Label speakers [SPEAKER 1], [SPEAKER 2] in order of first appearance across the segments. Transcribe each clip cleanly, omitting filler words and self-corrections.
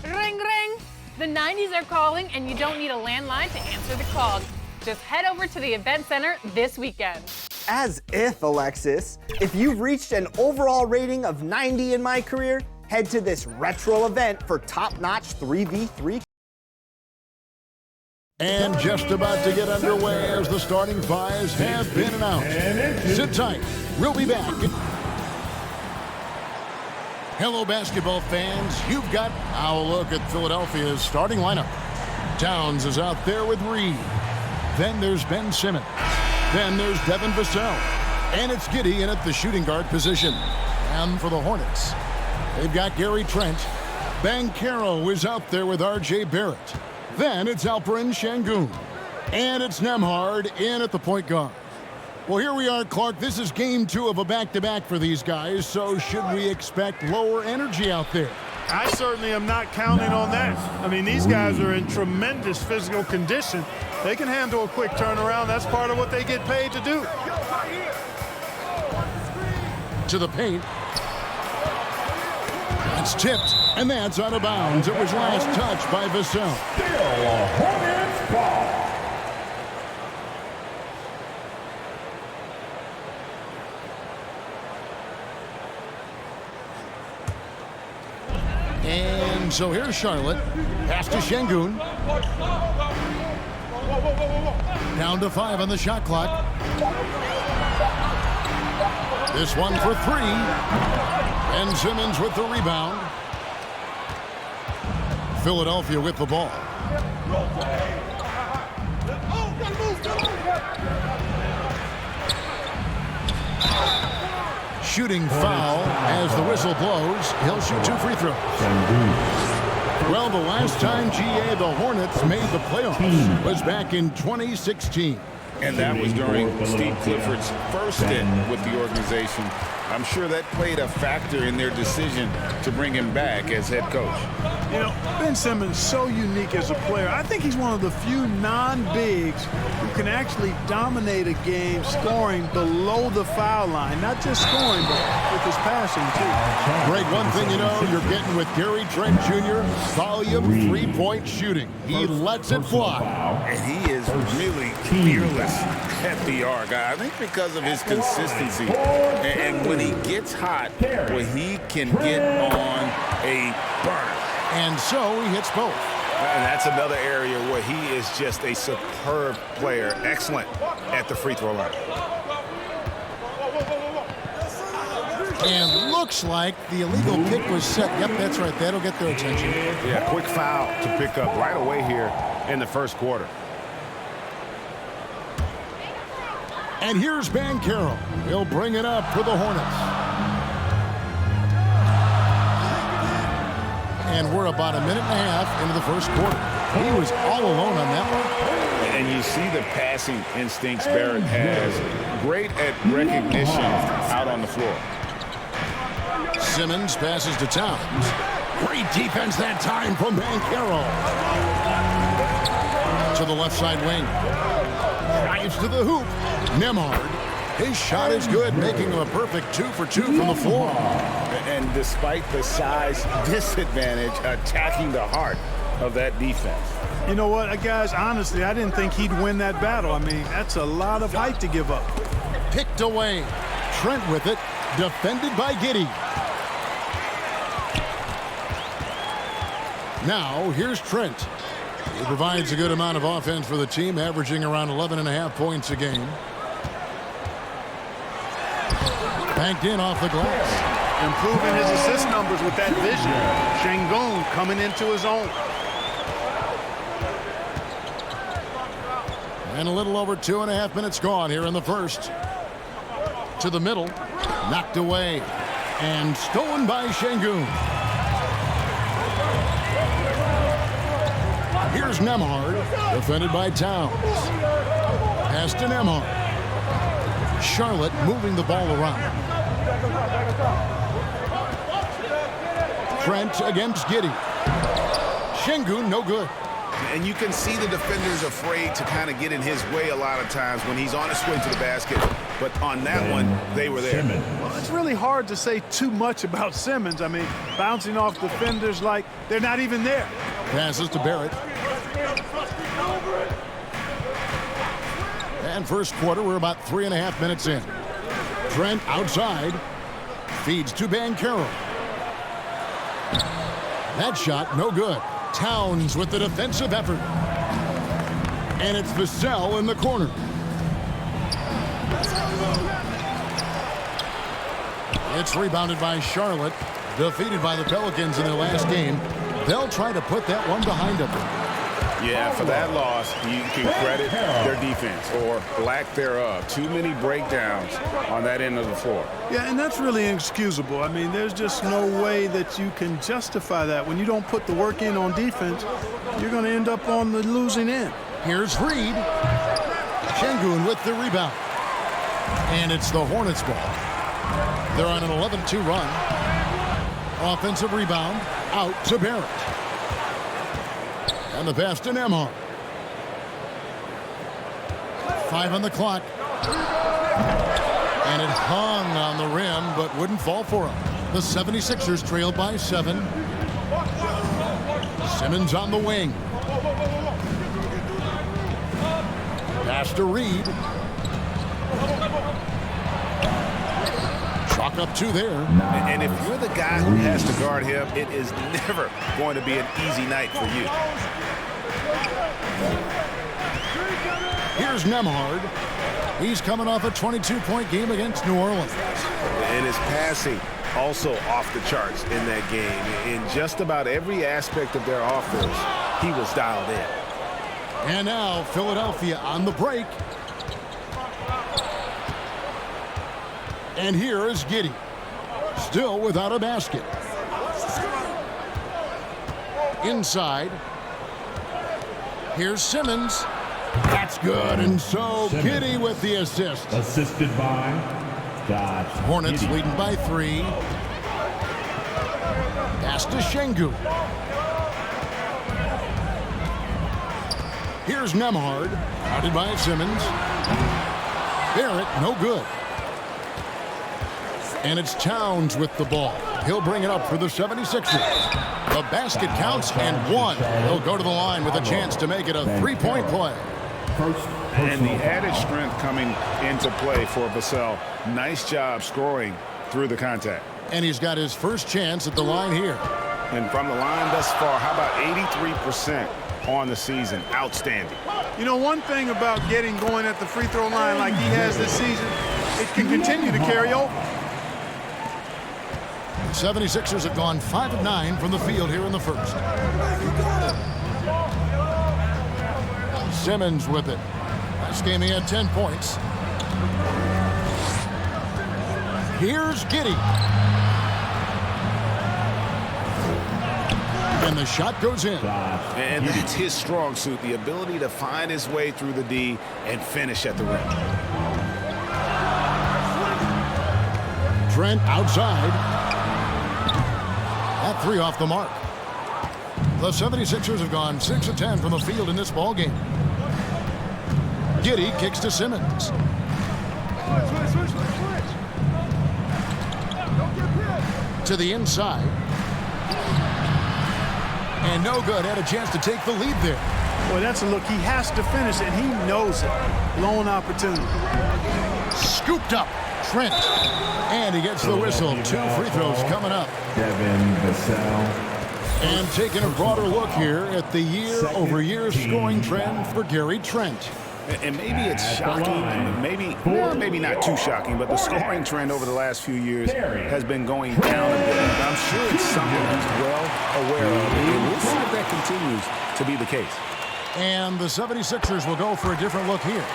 [SPEAKER 1] Ring, ring. The 90s are calling, and you don't need a landline to answer the call. Just head over to the event center this weekend.
[SPEAKER 2] As if, Alexis. If you've reached an overall rating of 90 in my career, head to this retro event for top-notch 3v3.
[SPEAKER 3] And just about to get underway as the starting fives have been announced. Sit tight. We'll be back. Hello, basketball fans. You've got our look at Philadelphia's starting lineup. Towns is out there with Reed. Then there's Ben Simmons. Then there's Devin Vassell. And it's Giddey in at the shooting guard position. And for the Hornets, they've got Gary Trent. Banchero is out there with R.J. Barrett. Then it's Alperen Şengün. And it's Nembhard in at the point guard. Well, here we are, Clark. This is game 2 of a back-to-back for these guys, so should we expect lower energy out there?
[SPEAKER 4] I certainly am not counting on that. I mean, these guys are in tremendous physical condition. They can handle a quick turnaround. That's part of what they get paid to do.
[SPEAKER 3] To the paint. It's tipped, and that's out of bounds. It was last touched by Vassell.
[SPEAKER 5] Still a Hornets ball.
[SPEAKER 3] And so here's Charlotte. Pass to Şengün. Down to 5 on the shot clock. This one for 3. And Simmons with the rebound. Philadelphia with the ball. Shooting foul as the whistle blows. He'll shoot 2 free throws. Well, the last time, GA, the Hornets made the playoffs was back in 2016.
[SPEAKER 6] And that was during Steve Clifford's first stint with the organization. I'm sure that played a factor in their decision to bring him back as head coach.
[SPEAKER 4] You know, Ben Simmons is so unique as a player. I think he's one of the few non-bigs who can actually dominate a game scoring below the foul line. Not just scoring, but with his passing, too.
[SPEAKER 3] Greg, one thing you know, you're getting with Gary Trent Jr., volume 3-point shooting. He lets it fly.
[SPEAKER 6] And he is really fearless at the arc. I think because of his consistency. And when he gets hot, well, he can get on a burner.
[SPEAKER 3] And so he hits both.
[SPEAKER 6] And that's another area where he is just a superb player. Excellent at the free throw line.
[SPEAKER 3] And looks like the illegal pick was set. Yep, that's right. That'll get their attention.
[SPEAKER 6] Yeah, quick foul to pick up right away here in the first quarter.
[SPEAKER 3] And here's Banchero. He'll bring it up for the Hornets. And we're about a minute and a half into the first quarter. He was all alone on that one.
[SPEAKER 6] And you see the passing instincts Barrett has. Great at recognition out on the floor.
[SPEAKER 3] Simmons passes to Towns. Great defense that time from Banchero. To the left side wing. Drives to the hoop. Nembhard. His shot is good, making him a perfect 2 for 2 from the floor.
[SPEAKER 6] And despite the size disadvantage, attacking the heart of that defense.
[SPEAKER 4] You know what, guys, honestly, I didn't think he'd win that battle. I mean, that's a lot of height to give up.
[SPEAKER 3] Picked away. Trent with it. Defended by Giddey. Now, here's Trent. He provides a good amount of offense for the team, averaging around 11.5 points a game. Banked in off the glass.
[SPEAKER 4] Improving his assist numbers with that vision. Şengün coming into his own.
[SPEAKER 3] And a little over 2.5 minutes gone here in the first. To the middle. Knocked away. And stolen by Şengün. Here's Nembhard. Defended by Towns. Pass to Nembhard. Charlotte moving the ball around. Trent against Giddey. Şengün, no good.
[SPEAKER 6] And you can see the defenders afraid to kind of get in his way a lot of times when he's on his way to the basket. But on that one, they were there.
[SPEAKER 4] Well, it's really hard to say too much about Simmons. I mean, bouncing off defenders like they're not even there.
[SPEAKER 3] Passes to Barrett. And first quarter, we're about 3.5 minutes in. Trent outside. Feeds to Banchero. That shot, no good. Towns with the defensive effort. And it's Vassell in the corner. It's rebounded by Charlotte. Defeated by the Pelicans in their last game. They'll try to put that one behind them.
[SPEAKER 6] Yeah, for that loss, you can credit their defense or lack thereof. Too many breakdowns on that end of the floor.
[SPEAKER 4] Yeah, and that's really inexcusable. I mean, there's just no way that you can justify that. When you don't put the work in on defense, you're going to end up on the losing end.
[SPEAKER 3] Here's Reed. Şengün with the rebound. And it's the Hornets ball. They're on an 11-2 run. Offensive rebound out to Barrett. And the pass to Nembhard. 5 on the clock. And it hung on the rim, but wouldn't fall for him. The 76ers trailed by 7. Simmons on the wing. Pass to Reed. Chalk up 2 there.
[SPEAKER 6] And if you're the guy who has to guard him, it is never going to be an easy night for you.
[SPEAKER 3] Here's Nembhard. He's coming off a 22-point game against New Orleans.
[SPEAKER 6] And his passing also off the charts in that game. In just about every aspect of their offense, he was dialed in.
[SPEAKER 3] And now Philadelphia on the break. And here is Giddey. Still without a basket. Inside. Here's Simmons. That's good. And so Giddey with the assist.
[SPEAKER 5] Assisted by
[SPEAKER 3] Hornets leading by 3. Pass to Şengün. Here's Nembhard. Guarded by Simmons. Barrett, no good. And it's Towns with the ball. He'll bring it up for the 76ers. The basket counts and 1. He'll go to the line with a chance to make it a 3-point play.
[SPEAKER 6] And the added strength coming into play for Vassell. Nice job scoring through the contact.
[SPEAKER 3] And he's got his first chance at the line here.
[SPEAKER 6] And from the line thus far, how about 83% on the season? Outstanding.
[SPEAKER 4] You know, one thing about getting going at the free throw line like he has this season, it can continue to carry over.
[SPEAKER 3] 76ers have gone 5 of 9 from the field here in the first. Simmons with it. Last game he had 10 points. Here's Giddey. And the shot goes in.
[SPEAKER 6] And it's his strong suit, the ability to find his way through the D and finish at the rim.
[SPEAKER 3] Trent outside. That 3 off the mark. The 76ers have gone 6 of 10 from the field in this ball game. Giddey kicks to Simmons. To the inside. And no good. Had a chance to take the lead there.
[SPEAKER 4] Boy, that's a look. He has to finish it. He knows it. Blown opportunity.
[SPEAKER 3] Scooped up. Trent. And he gets the whistle. 2 free throws coming up.
[SPEAKER 5] Devin Vassell.
[SPEAKER 3] And taking a broader look here at the year-over-year scoring trend for Gary Trent.
[SPEAKER 6] And maybe it's shocking, maybe not too shocking, but the scoring trend over the last few years has been going down a bit. I'm sure it's something he's well aware of, and we'll see if that continues to be the case.
[SPEAKER 3] And the 76ers will go for a different look here.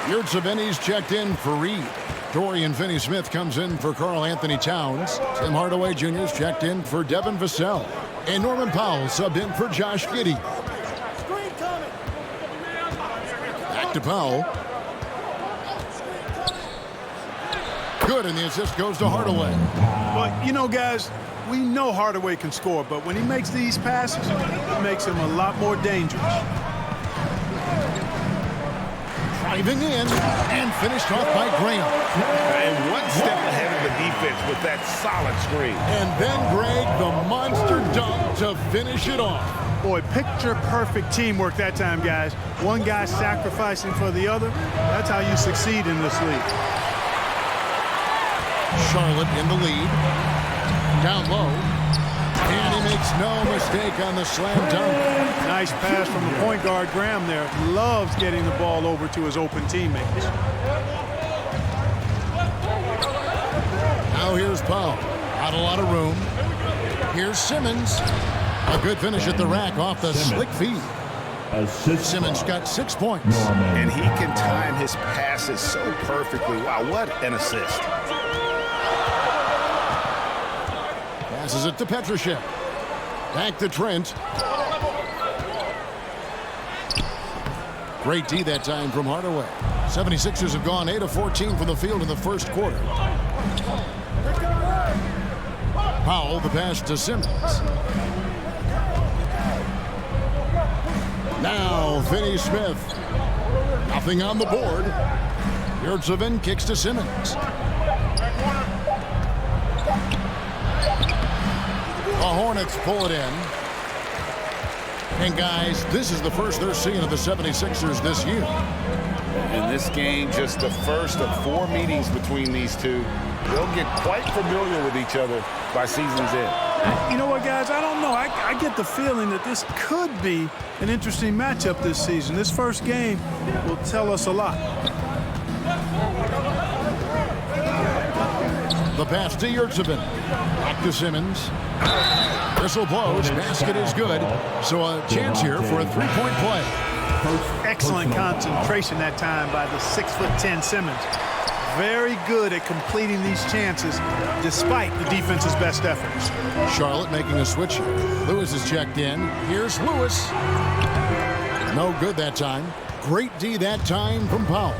[SPEAKER 3] Yurtseven's checked in for Reed. Dorian Finney-Smith comes in for Karl Anthony Towns. Tim Hardaway Jr.'s checked in for Devin Vassell. And Norman Powell subbed in for Josh Giddey. Back to Powell. Good, and the assist goes to Hardaway.
[SPEAKER 4] Well, you know, guys, we know Hardaway can score, but when he makes these passes, it makes him a lot more dangerous.
[SPEAKER 3] Driving in and finished off by Graham.
[SPEAKER 6] And one step ahead of the defense with that solid screen.
[SPEAKER 3] And then Greg, the monster dunk to finish it off.
[SPEAKER 4] Boy, picture-perfect teamwork that time, guys. One guy sacrificing for the other. That's how you succeed in this league.
[SPEAKER 3] Charlotte in the lead. Down low. And he makes no mistake on the slam dunk.
[SPEAKER 4] Nice pass from the point guard, Graham, there. Loves getting the ball over to his open teammates.
[SPEAKER 3] Now here's Powell. Not a lot of room. Here's Simmons. A good finish at the rack off the slick feed. Simmons got 6 points.
[SPEAKER 6] And he can time his passes so perfectly. Wow, what an assist.
[SPEAKER 3] Passes it to Petrushev. Back to Trent. Great D that time from Hardaway. 76ers have gone 8 of 14 from the field in the first quarter. Powell, the pass to Simmons. Now Finney-Smith. Nothing on the board. Yurtseven kicks to Simmons. The Hornets pull it in. And guys, this is the first they're seeing of the 76ers this year.
[SPEAKER 6] In this game, just the first of 4 meetings between these two. They'll get quite familiar with each other by season's end.
[SPEAKER 4] You know what, guys? I don't know. I get the feeling that this could be an interesting matchup this season. This first game will tell us a lot.
[SPEAKER 3] The pass to Yurtseven. Back to Simmons. Whistle blows. Basket is good. So a chance here for a three-point play.
[SPEAKER 4] Excellent concentration that time by the 6'10" Simmons. Very good at completing these chances despite the defense's best efforts.
[SPEAKER 3] Charlotte making a switch here. Lewis is checked in. Here's Lewis. No good that time. Great D that time from Powell.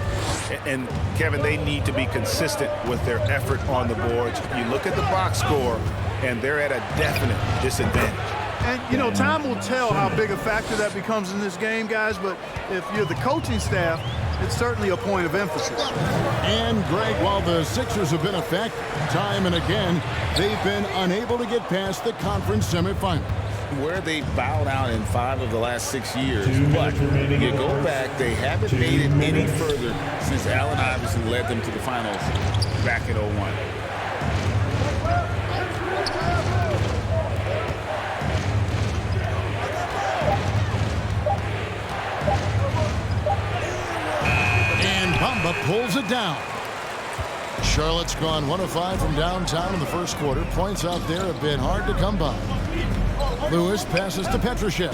[SPEAKER 6] And Kevin, they need to be consistent with their effort on the boards. You look at the box score, and they're at a definite disadvantage.
[SPEAKER 4] And, you know, time will tell how big a factor that becomes in this game, guys, but if you're the coaching staff, it's certainly a point of emphasis.
[SPEAKER 3] And, Greg, while the Sixers have been effective time and again, they've been unable to get past the conference semifinal.
[SPEAKER 6] Where they bowed out in 5 of the last 6 years, but you go back, they haven't made it any further since Allen Iverson led them to the finals back in 01.
[SPEAKER 3] And Bamba pulls it down. Charlotte's gone 1 of 5 from downtown in the first quarter. Points out there have been hard to come by. Lewis passes to Petrushev.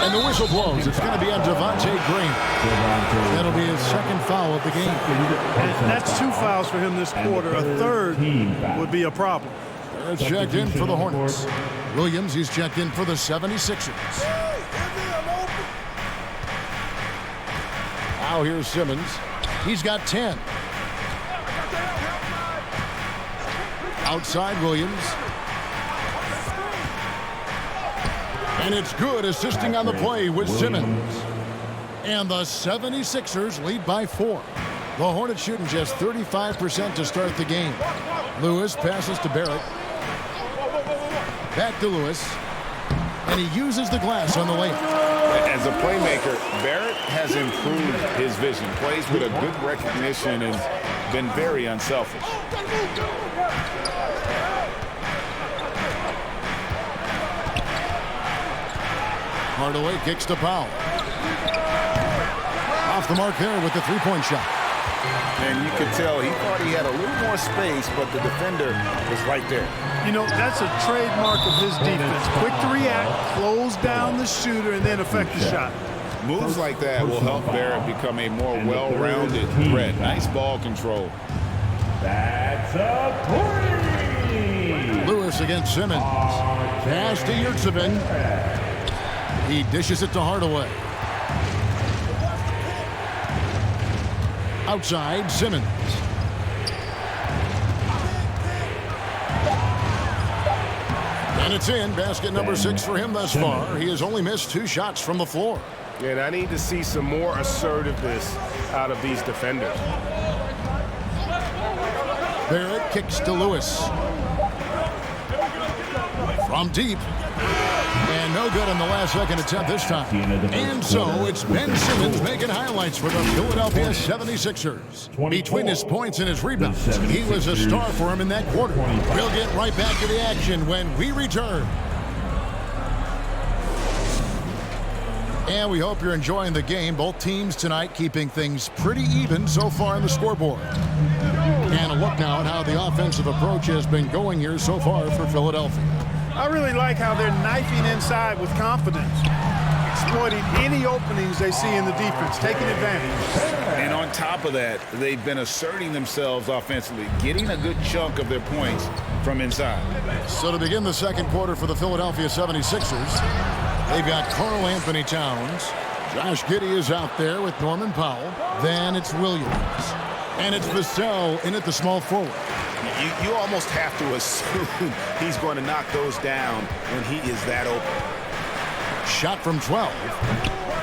[SPEAKER 3] And the whistle blows. It's going to be on Devontae Graham. That'll be his second foul of the game.
[SPEAKER 4] And that's 2 fouls for him this quarter. A third would be a problem.
[SPEAKER 3] They're checked in for the Hornets. Williams, he's checked in for the 76ers. Now here's Simmons. He's got 10. Outside Williams. And it's good, assisting on the play with Simmons. And the 76ers lead by 4. The Hornets shooting just 35% to start the game. Lewis passes to Barrett. Back to Lewis. And he uses the glass on the layup.
[SPEAKER 6] As a playmaker, Barrett has improved his vision. Plays with a good recognition and been very unselfish. Hardaway
[SPEAKER 3] kicks to Powell. Off the mark there with the three-point shot.
[SPEAKER 6] And you could tell he thought he had a little more space, but the defender was right there.
[SPEAKER 4] You know, that's a trademark of his defense. Quick to react, close down the shooter, and then affect the shot.
[SPEAKER 6] Moves like that will help Barrett become a more well-rounded threat. Nice ball control.
[SPEAKER 5] That's a three.
[SPEAKER 3] Lewis against Simmons. Pass to Yurtsevin. He dishes it to Hardaway. Outside, Simmons. And it's in. Basket number 6 for him thus far. He has only missed 2 shots from the floor.
[SPEAKER 7] Yeah, and I need to see some more assertiveness out of these defenders.
[SPEAKER 3] Barrett kicks to Lewis. From deep. And no good on the last second attempt this time. And so it's Ben Simmons making highlights for the Philadelphia 76ers. Between his points and his rebounds, he was a star for him in that quarter. We'll get right back to the action when we return. And we hope you're enjoying the game. Both teams tonight keeping things pretty even so far on the scoreboard. And a look now at how the offensive approach has been going here so far for Philadelphia.
[SPEAKER 4] I really like how they're knifing inside with confidence, exploiting any openings they see in the defense, taking advantage.
[SPEAKER 6] And on top of that, they've been asserting themselves offensively, getting a good chunk of their points from inside.
[SPEAKER 3] So to begin the second quarter for the Philadelphia 76ers, they've got Karl Anthony Towns. Josh Giddey is out there with Norman Powell. Then it's Williams. And it's Vassell in at the small forward.
[SPEAKER 7] You almost have to assume he's going to knock those down when he is that open.
[SPEAKER 3] Shot from 12.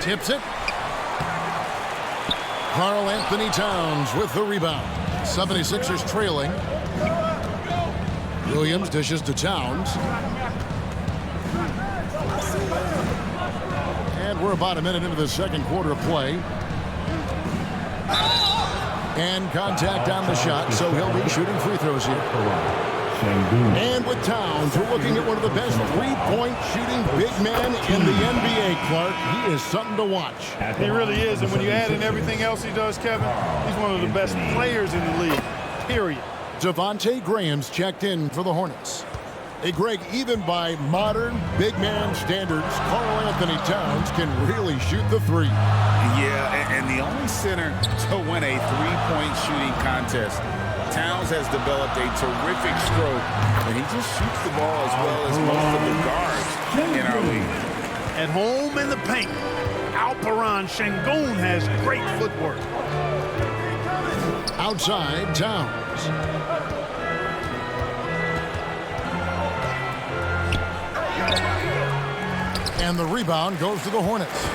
[SPEAKER 3] Tips it. Karl Anthony Towns with the rebound. 76ers trailing. Williams dishes to Towns. And we're about a minute into the second quarter of play. And contact on the shot, so he'll be shooting free throws here. And with Towns, we're looking at one of the best three-point shooting big men in the NBA, Clark. He is something to watch.
[SPEAKER 4] He really is, and when you add in everything else he does, Kevin, he's one of the best players in the league, period.
[SPEAKER 3] Devontae Graham's checked in for the Hornets. Hey, Greg, even by modern big man standards, Karl Anthony Towns can really shoot the three.
[SPEAKER 6] Yeah, and the only center to win a three-point shooting contest. Towns has developed a terrific stroke, and he just shoots the ball as well as most of the guards in our league.
[SPEAKER 4] At home in the paint, Alperon Şengün has great footwork.
[SPEAKER 3] Outside, Towns. And the rebound goes to the Hornets.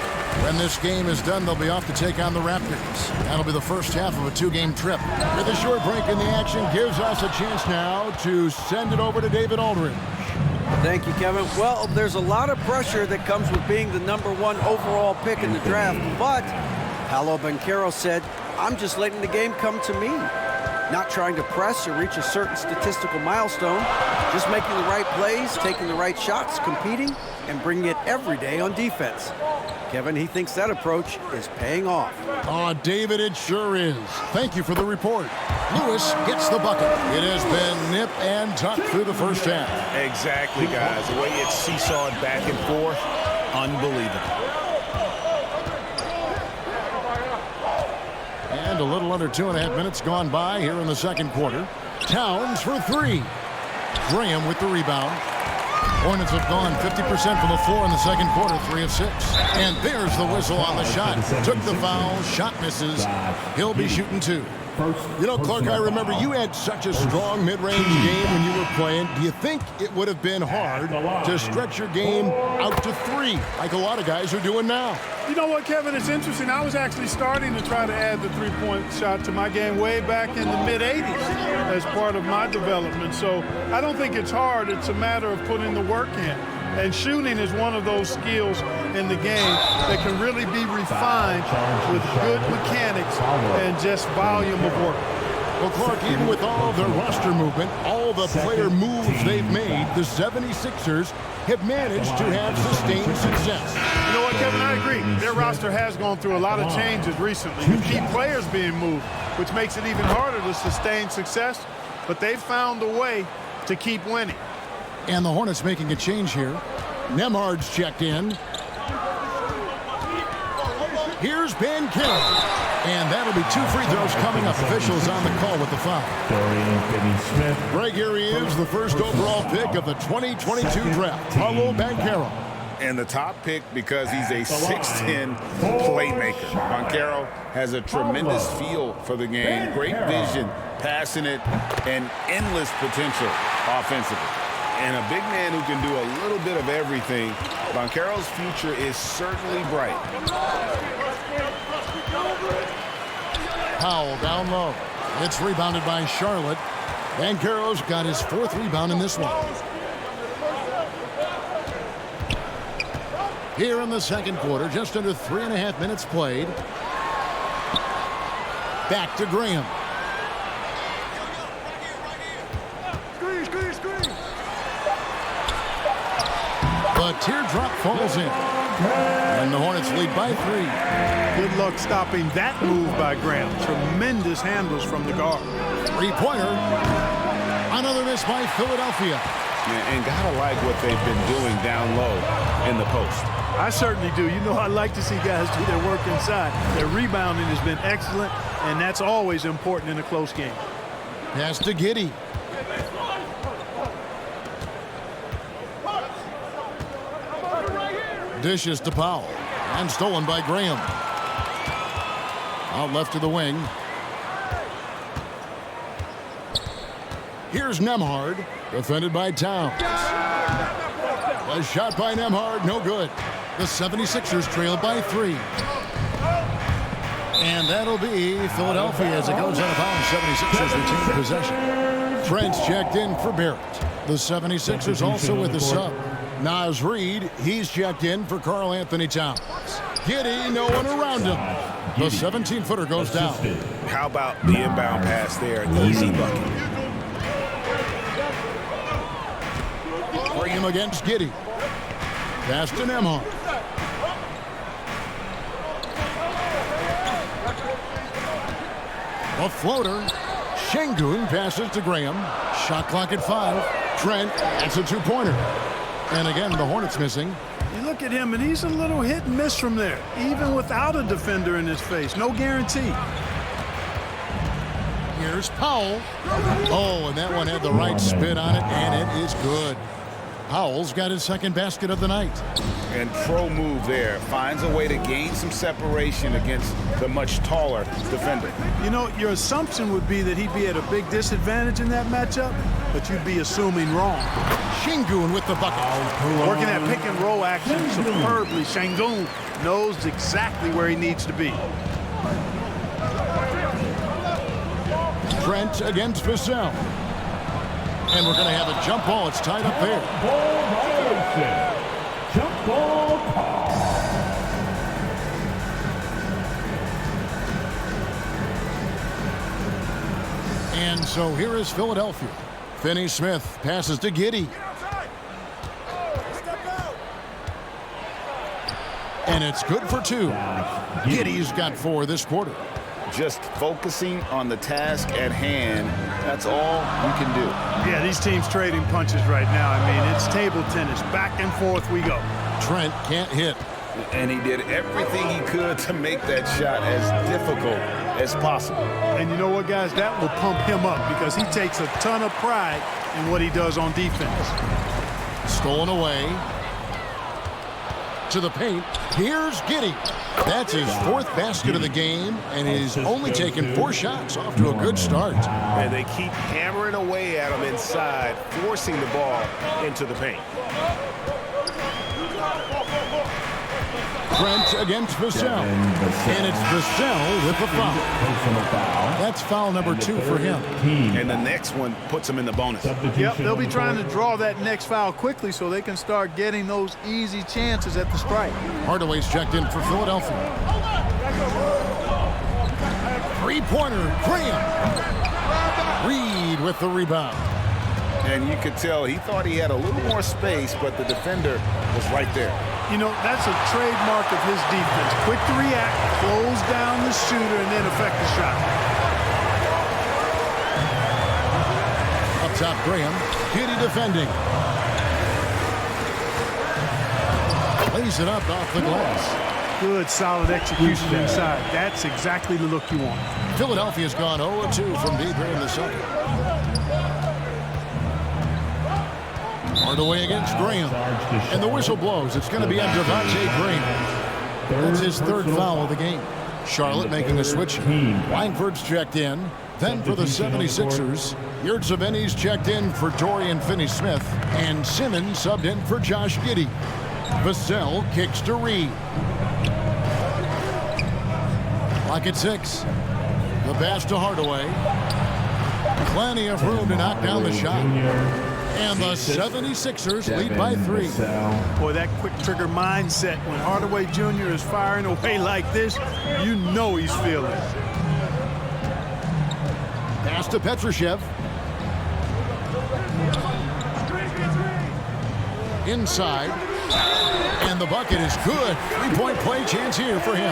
[SPEAKER 3] When this game is done, they'll be off to take on the Raptors. That'll be the first half of a two-game trip. With a short break in the action, gives us a chance now to send it over to David Aldridge.
[SPEAKER 8] Thank you, Kevin. Well, there's a lot of pressure that comes with being the #1 overall pick in the draft, but Paolo Banchero said, I'm just letting the game come to me. Not trying to press or reach a certain statistical milestone, just making the right plays, taking the right shots, competing, and bringing it every day on defense. Kevin, he thinks that approach is paying off.
[SPEAKER 3] Oh, David, it sure is. Thank you for the report. Lewis gets the bucket. It has been nip and tuck through the first half.
[SPEAKER 7] Exactly, guys. The way it's seesawed back and forth, unbelievable.
[SPEAKER 3] And a little under 2.5 minutes gone by here in the second quarter. Towns for three. Graham with the rebound. Hornets have gone 50% from the floor in the second quarter, 3 of 6. And there's the whistle on the shot. Took the foul, shot misses. He'll be shooting 2. You know, Clark, I remember you had such a strong mid-range game when you were playing. Do you think it would have been hard to stretch your game out to 3, like a lot of guys are doing now?
[SPEAKER 4] You know what, Kevin? It's interesting. I was actually starting to try to add the three-point shot to my game way back in the mid-'80s as part of my development. So I don't think it's hard. It's a matter of putting the work in. And shooting is one of those skills in the game that can really be refined with good mechanics and just volume of work.
[SPEAKER 3] Well, Clark, even with all the roster movement, all all the player moves they've made, the 76ers have managed to have sustained success.
[SPEAKER 4] You know what, Kevin? I agree. Their roster has gone through a lot of changes recently, with key players being moved, which makes it even harder to sustain success. But they've found a way to keep winning.
[SPEAKER 3] And the Hornets making a change here. Nemhard's checked in. Here's Ben Carroll. And that'll be 2 free throws coming up. Officials on the call with the foul. Right, here he is, the first overall pick of the 2022 draft, Paolo Banchero.
[SPEAKER 6] And the top pick because he's a 6'10 playmaker. Banchero has a tremendous feel for the game, great vision, passing it, and endless potential offensively. And a big man who can do a little bit of everything. Banchero's future is certainly bright.
[SPEAKER 3] Powell down low. It's rebounded by Charlotte. Banchero's got his 4th rebound in this one. Here in the second quarter, just under 3.5 minutes played. Back to Graham. The teardrop falls in. And the Hornets lead by 3.
[SPEAKER 4] Good luck stopping that move by Graham. Tremendous handles from the guard.
[SPEAKER 3] 3-pointer. Another miss by Philadelphia.
[SPEAKER 7] Yeah, and gotta like what they've been doing down low in the post.
[SPEAKER 4] I certainly do. You know, I like to see guys do their work inside. Their rebounding has been excellent, and that's always important in a close game.
[SPEAKER 3] Pass to Giddey. Dishes to Powell. And stolen by Graham. Out left to the wing. Here's Nemhard. Defended by Towns. A shot by Nemhard. No good. The 76ers trail by 3. And that'll be Philadelphia as it goes out of bounds. 76ers retain possession. Trent's checked in for Barrett. The 76ers also with the sub. Naz Reid, he's checked in for Karl Anthony Towns. Giddey, no one around him. The 17-footer goes down.
[SPEAKER 7] How about the inbound pass there? Easy bucket.
[SPEAKER 3] Graham against Giddey. Pass to Nemhard. A floater. Şengün passes to Graham. Shot clock at 5. Trent, that's a 2-pointer. And again, the Hornets missing.
[SPEAKER 4] You look at him, and he's a little hit and miss from there, even without a defender in his face. No guarantee.
[SPEAKER 3] Here's Powell. Oh, and that one had the right spin on it, and it is good. Powell's got his 2nd basket of the night.
[SPEAKER 6] And pro move there. Finds a way to gain some separation against the much taller defender.
[SPEAKER 4] You know, your assumption would be that he'd be at a big disadvantage in that matchup, but you'd be assuming wrong.
[SPEAKER 3] Şengün with the bucket.
[SPEAKER 4] Working that pick and roll action superbly. Şengün knows exactly where he needs to be.
[SPEAKER 3] Trent against Vassell. And we're going to have a jump ball. It's tied up there.
[SPEAKER 5] Jump ball call.
[SPEAKER 3] And so here is Philadelphia. Finney-Smith passes to Giddey. And it's good for 2. Giddey's got 4 this quarter.
[SPEAKER 6] Just focusing on the task at hand, that's all you can do.
[SPEAKER 4] Yeah, these teams trading punches right now. I mean, it's table tennis. Back and forth we go.
[SPEAKER 3] Trent can't hit.
[SPEAKER 6] And he did everything he could to make that shot as difficult as possible.
[SPEAKER 4] And you know what, guys? That will pump him up because he takes a ton of pride in what he does on defense.
[SPEAKER 3] Stolen away. To the paint. Here's Giddey. That's his 4th basket of the game, and he's only taken 4 shots. Off to a good start.
[SPEAKER 7] And they keep hammering away at him inside, forcing the ball into the paint.
[SPEAKER 3] Trent against Vassell. And it's Vassell with the foul. That's foul number 2 for him.
[SPEAKER 7] And the next one puts him in the bonus.
[SPEAKER 4] Yep, they'll be trying to draw that next foul quickly so they can start getting those easy chances at the strike.
[SPEAKER 3] Hardaway's checked in for Philadelphia. 3-pointer, Graham. Reid with the rebound.
[SPEAKER 6] And you could tell he thought he had a little more space, but the defender was right there.
[SPEAKER 4] You know, that's a trademark of his defense. Quick to react, close down the shooter, and then affect the shot.
[SPEAKER 3] Up top, Graham. Giddy defending. Lays it up off the glass.
[SPEAKER 4] Good, solid execution inside. That's exactly the look you want.
[SPEAKER 3] Philadelphia's gone 0-2 from deep here in the second. Hardaway against Graham. And the whistle blows. It's going to be on Devontae Graham. That's his third foul of the game. Charlotte making a switch. Langford's checked in. Then for the 76ers, Yurtseven's checked in for Dorian Finney-Smith. And Simmons subbed in for Josh Giddey. Vassell kicks to Reed. Clock at 6. The pass to Hardaway. Plenty of room to knock down the shot. And the 76ers lead by 3.
[SPEAKER 4] Boy, that quick trigger mindset when Hardaway Jr. is firing away like this, you know he's feeling it.
[SPEAKER 3] Pass to Petrushev. Inside. And the bucket is good. Three-point play chance here for him.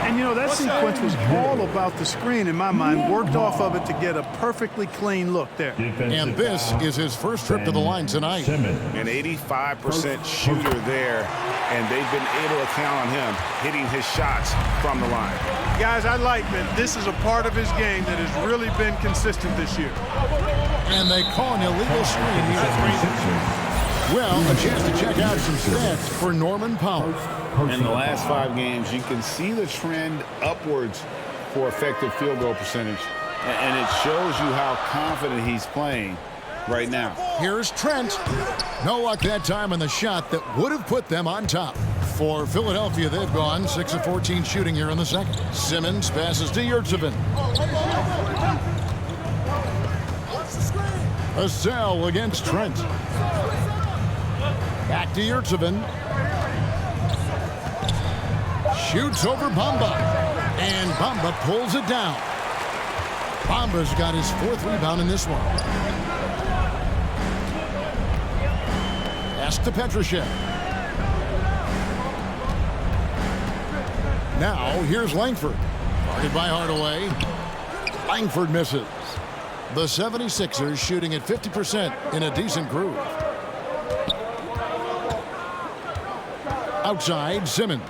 [SPEAKER 4] And, you know, that sequence was all about the screen in my mind. Worked off of it to get a perfectly clean look there.
[SPEAKER 3] And this is his first trip to the line tonight.
[SPEAKER 7] An 85% shooter there, and they've been able to count on him hitting his shots from the line.
[SPEAKER 4] Guys, I like that this is a part of his game that has really been consistent this year.
[SPEAKER 3] And they call an illegal screen here. Well, a chance to check out some stats for Norman Powell.
[SPEAKER 7] In the last 5 games, you can see the trend upwards for effective field goal percentage. And it shows you how confident he's playing right now.
[SPEAKER 3] Here's Trent. No luck that time on the shot that would have put them on top. For Philadelphia, they've gone 6 of 14 shooting here in the second. Simmons passes to Yurtseven. Vassell against Trent. Back to Yurtseven. Shoots over Bamba. And Bamba pulls it down. Bamba's got his 4th rebound in this one. Pass to Petrushev. Now, here's Langford. Guarded by Hardaway. Langford misses. The 76ers shooting at 50% in a decent groove. Outside, Simmons.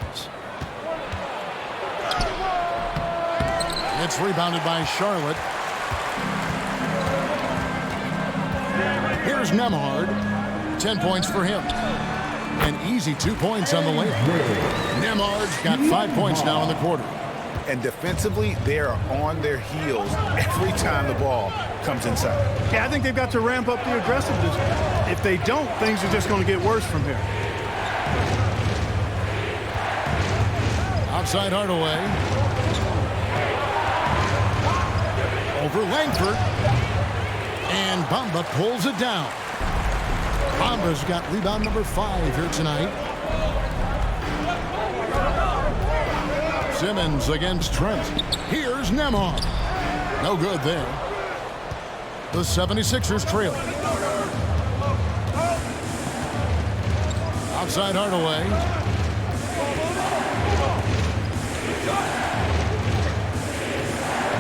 [SPEAKER 3] It's rebounded by Charlotte. Here's Nembhard. 10 points for him. An easy 2 points on the layup. Nembhard's got 5 points now in the quarter.
[SPEAKER 7] And defensively, they are on their heels every time the ball comes inside.
[SPEAKER 4] Yeah, I think they've got to ramp up the aggressiveness. If they don't, things are just going to get worse from here.
[SPEAKER 3] Outside Hardaway. Over Langford. And Bamba pulls it down. Bamba's got rebound number 5 here tonight. Simmons against Trent. Here's Nembhard. No good there. The 76ers trail. Outside Hardaway.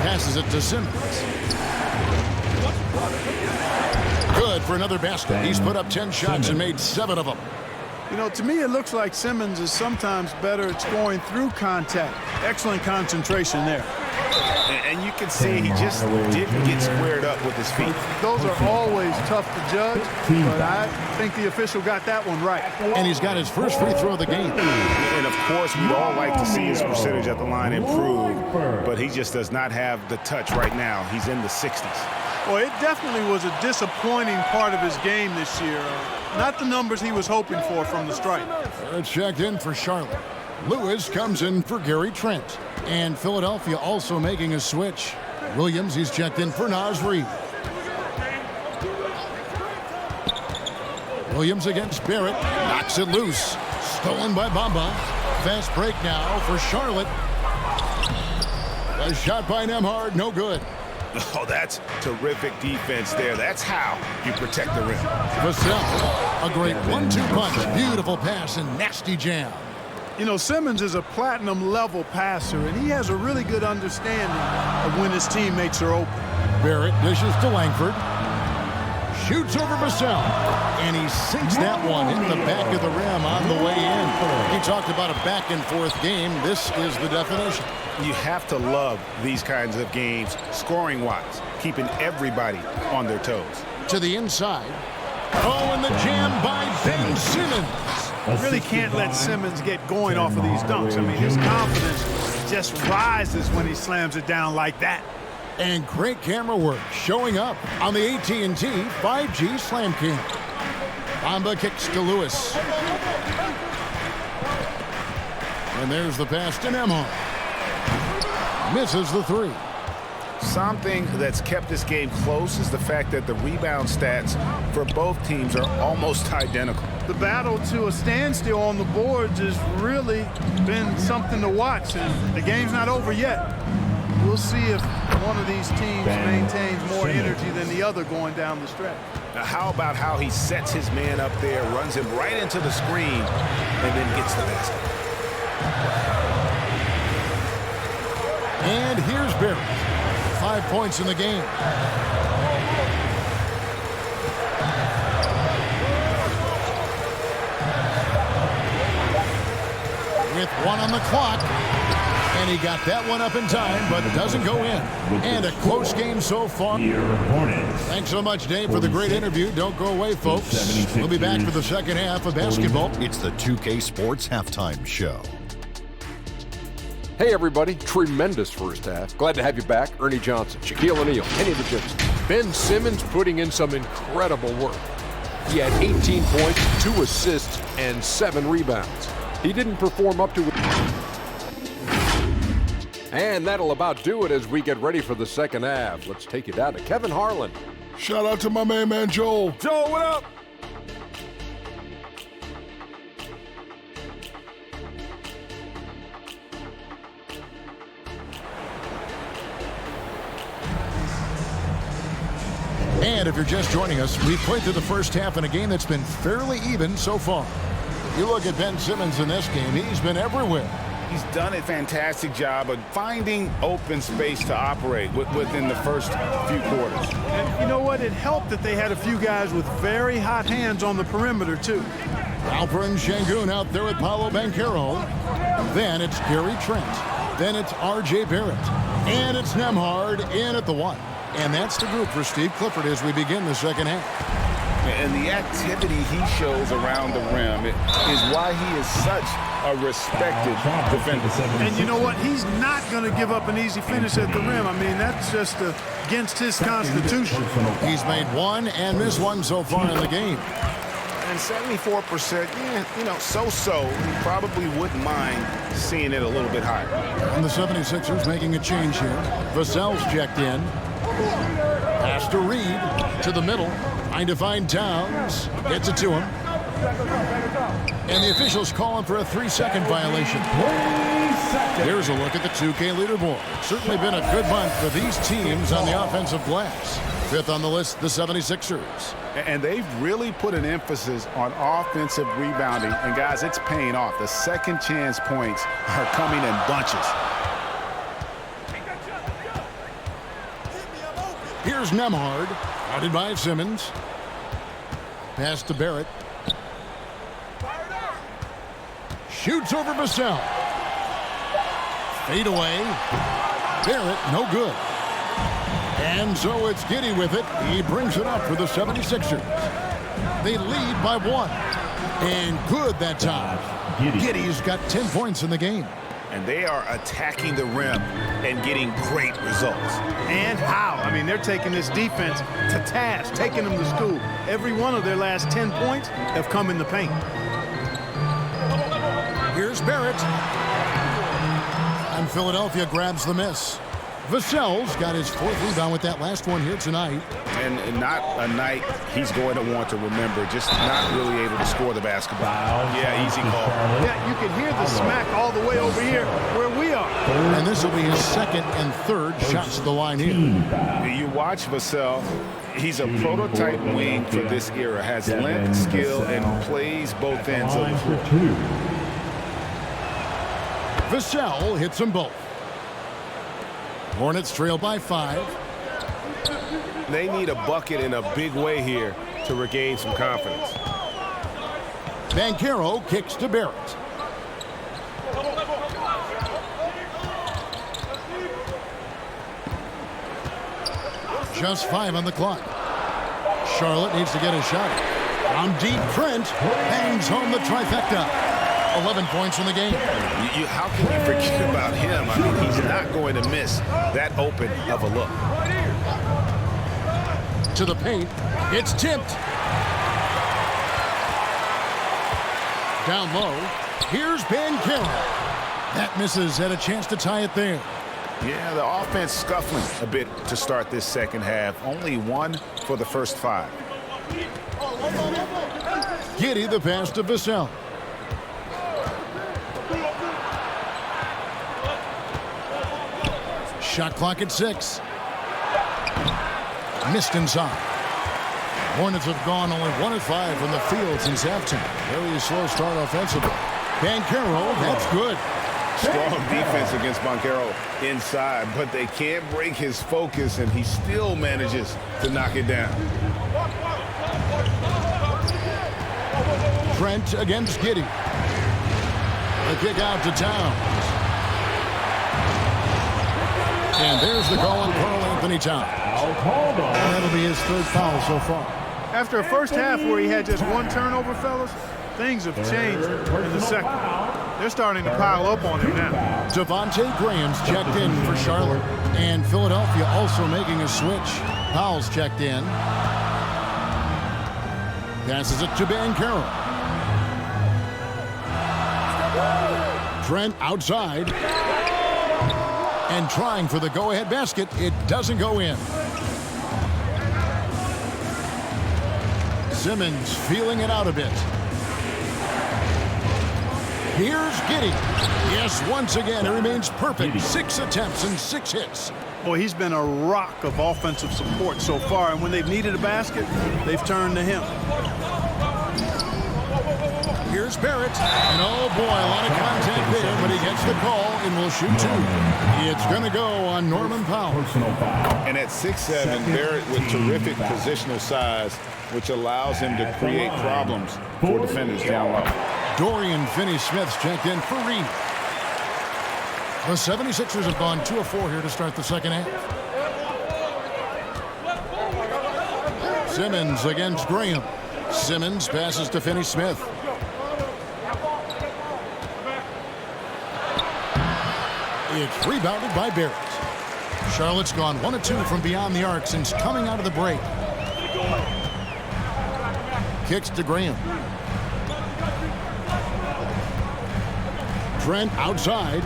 [SPEAKER 3] Passes it to Simmons. Good for another basket. He's put up 10 shots and made 7 of them.
[SPEAKER 4] You know, to me, it looks like Simmons is sometimes better at scoring through contact. Excellent concentration there.
[SPEAKER 7] And you can see he just didn't get squared up with his feet.
[SPEAKER 4] Those are always tough to judge, but I think the official got that one right.
[SPEAKER 3] And he's got his first free throw of the game.
[SPEAKER 7] And, of course, we'd all like to see his percentage at the line improve, but he just does not have the touch right now. He's in the 60s.
[SPEAKER 4] Well, it definitely was a disappointing part of his game this year. Not the numbers he was hoping for from the stripe.
[SPEAKER 3] It's checked in for Charlotte. Lewis comes in for Gary Trent. And Philadelphia also making a switch. Williams, he's checked in for Naz Reid. Williams against Barrett. Knocks it loose. Stolen by Bamba. Fast break now for Charlotte. A shot by Nembhard, no good.
[SPEAKER 7] Oh, that's terrific defense there. That's how you protect the rim.
[SPEAKER 3] Vassell, a great 1-2 punch. Beautiful pass and nasty jam.
[SPEAKER 4] You know, Simmons is a platinum-level passer, and he has a really good understanding of when his teammates are open.
[SPEAKER 3] Barrett dishes to Langford. Shoots over Vassell. And he sinks that one in the back of the rim on the way in. He talked about a back-and-forth game. This is the definition.
[SPEAKER 7] You have to love these kinds of games, scoring-wise, keeping everybody on their toes.
[SPEAKER 3] To the inside. Oh, and the jam by Ben Simmons.
[SPEAKER 4] You really can't let Simmons get going off of these dunks. I mean, his confidence just rises when he slams it down like that.
[SPEAKER 3] And great camera work showing up on the AT&T 5G Slam King. Bamba kicks to Lewis. And there's the pass to Nembhard. Misses the three.
[SPEAKER 7] Something that's kept this game close is the fact that the rebound stats for both teams are almost identical.
[SPEAKER 4] The battle to a standstill on the boards has really been something to watch, and the game's not over yet. We'll see if one of these teams maintains more energy than the other going down the stretch.
[SPEAKER 7] Now, how about how he sets his man up there, runs him right into the screen, and then gets the basket.
[SPEAKER 3] And here's Barrett. 5 points in the game. With 1 on the clock. And he got that one up in time, but it doesn't go in. And a close game so far. Thanks so much, Dave, for the great interview. Don't go away, folks. We'll be back for the second half of basketball.
[SPEAKER 9] It's the 2K Sports Halftime Show.
[SPEAKER 10] Hey, everybody. Tremendous first half. Glad to have you back. Ernie Johnson, Shaquille O'Neal, Kenny the Gypsy. Ben Simmons putting in some incredible work. He had 18 points, 2 assists, and 7 rebounds. He didn't perform up to it. And that'll about do it as we get ready for the second half. Let's take you down to Kevin Harlan.
[SPEAKER 3] Shout out to my main man, Joel.
[SPEAKER 10] Joel, what up?
[SPEAKER 3] And if you're just joining us, we've played through the first half in a game that's been fairly even so far. If you look at Ben Simmons in this game, he's been everywhere.
[SPEAKER 7] He's done a fantastic job of finding open space to operate within the first few quarters.
[SPEAKER 4] And you know what? It helped that they had a few guys with very hot hands on the perimeter, too.
[SPEAKER 3] Alperen Sengun out there with Paolo Banchero. Then it's Gary Trent. Then it's R.J. Barrett. And it's Nembhard in at the 1. And that's the group for Steve Clifford as we begin the second half.
[SPEAKER 7] And the activity he shows around the rim is why he is such a respected defender.
[SPEAKER 4] And you know what? He's not going to give up an easy finish at the rim. I mean, that's just against his constitution.
[SPEAKER 3] He's made 1 and missed 1 so far in the game.
[SPEAKER 7] And 74%, you know, so-so. You probably wouldn't mind seeing it a little bit higher.
[SPEAKER 3] And the 76ers making a change here. Vassell's checked in. Pass to Reed to the middle. Trying to find Towns. Gets it to him. And the officials calling for a 3-second violation. Here's a look at the 2K leaderboard. Certainly been a good month for these teams on the offensive glass. 5th on the list, the 76ers.
[SPEAKER 7] And they've really put an emphasis on offensive rebounding. And, guys, it's paying off. The second chance points are coming in bunches.
[SPEAKER 3] Here's Nembhard, guarded by Simmons. Pass to Barrett. Shoots over Vassell. Fade away. Barrett, no good. And so it's Giddey with it. He brings it up for the 76ers. They lead by 1. And good that time. Giddey's got 10 points in the game.
[SPEAKER 7] And they are attacking the rim and getting great results.
[SPEAKER 4] And how? I mean, they're taking this defense to task, taking them to school. Every one of their last 10 points have come in the paint.
[SPEAKER 3] Here's Barrett. And Philadelphia grabs the miss. Vassell's got his 4th rebound with that last one here tonight.
[SPEAKER 7] And not a night he's going to want to remember, just not really able to score the basketball. Yeah, easy call.
[SPEAKER 4] Yeah, you can hear the smack all the way over here where we are.
[SPEAKER 3] And this will be his 2nd and 3rd shots at the line here.
[SPEAKER 7] You watch Vassell. He's a prototype wing for this era, has length, skill, and plays both ends of the floor.
[SPEAKER 3] Vassell hits them both. Hornets trail by 5.
[SPEAKER 11] They need a bucket in a big way here to regain some confidence.
[SPEAKER 3] Banchero kicks to Barrett. Just 5 on the clock. Charlotte needs to get a shot. On deep, Trent bangs home the trifecta. 11 points in the game.
[SPEAKER 7] How can you forget about him? I mean, he's not going to miss that open of a look.
[SPEAKER 3] To the paint. It's tipped. Down low. Here's Banchero. That misses. Had a chance to tie it there.
[SPEAKER 7] Yeah, the offense scuffling a bit to start this second half. Only 1 for the first 5.
[SPEAKER 3] Giddey the pass to Vassell. Shot clock at 6. Missed inside. Hornets have gone only 1 of 5 from the field since halftime. Very slow start offensively. Banchero, that's good.
[SPEAKER 7] Strong defense against Banchero inside, but they can't break his focus, and he still manages to knock it down.
[SPEAKER 3] Trent against Giddey. The kick out to Towns. And there's the call on Karl Anthony Towns. And that'll be his 3rd foul so far.
[SPEAKER 4] After a first half where he had just 1 turnover, fellas, things have changed in the second. They're starting to pile up on him now.
[SPEAKER 3] Devontae Graham's checked in for Charlotte. And Philadelphia also making a switch. Powell's checked in. Passes it to Banchero. Trent outside. And trying for the go-ahead basket. It doesn't go in. Simmons feeling it out a bit. Here's Giddey. Yes, once again, it remains perfect. 6 attempts and 6 hits.
[SPEAKER 4] Boy, he's been a rock of offensive support so far, and when they've needed a basket, they've turned to him.
[SPEAKER 3] Here's Barrett. And oh boy, a lot of contact there, but he gets the call and will shoot 2. It's going to go on Norman Powell.
[SPEAKER 7] And at 6'7", Barrett with terrific positional size, which allows him to create problems for defenders down low.
[SPEAKER 3] Dorian Finney-Smith's checked in for Reed. The 76ers have gone 2 of 4 here to start the second half. Simmons against Graham. Simmons passes to Finney-Smith. It's rebounded by Barrett. Charlotte's gone 1 of 2 from beyond the arc since coming out of the break. Kicks to Graham. Trent outside.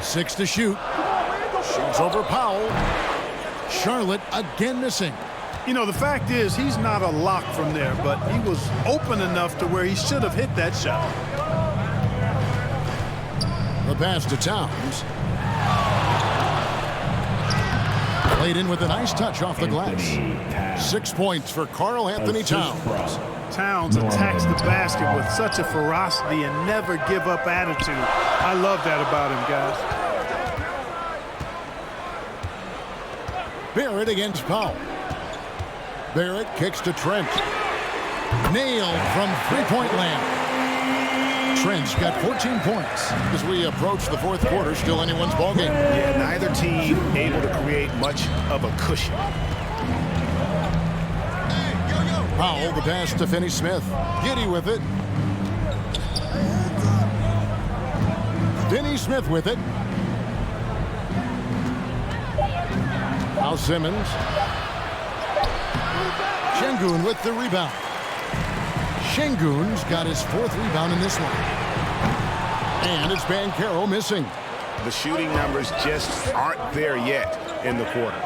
[SPEAKER 3] 6 to shoot. Shoots over Powell. Charlotte again missing.
[SPEAKER 4] You know, the fact is he's not a lock from there, but he was open enough to where he should have hit that shot.
[SPEAKER 3] The pass to Towns. Played in with a nice touch off the glass. 6 points for Karl Anthony Towns.
[SPEAKER 4] Towns attacks the basket with such a ferocity and never give up attitude. I love that about him, guys.
[SPEAKER 3] Barrett against Powell. Barrett kicks to Trent. Nailed from three-point land. Trent's got 14 points as we approach the 4th quarter. Still anyone's ballgame.
[SPEAKER 7] Yeah, neither team able to create much of a cushion.
[SPEAKER 3] Powell, the pass to Finney-Smith. Giddey with it. Finney-Smith with it. Now Simmons. Şengün with the rebound. Şengün's got his 4th rebound in this one. And it's Banchero missing.
[SPEAKER 11] The shooting numbers just aren't there yet in the quarter.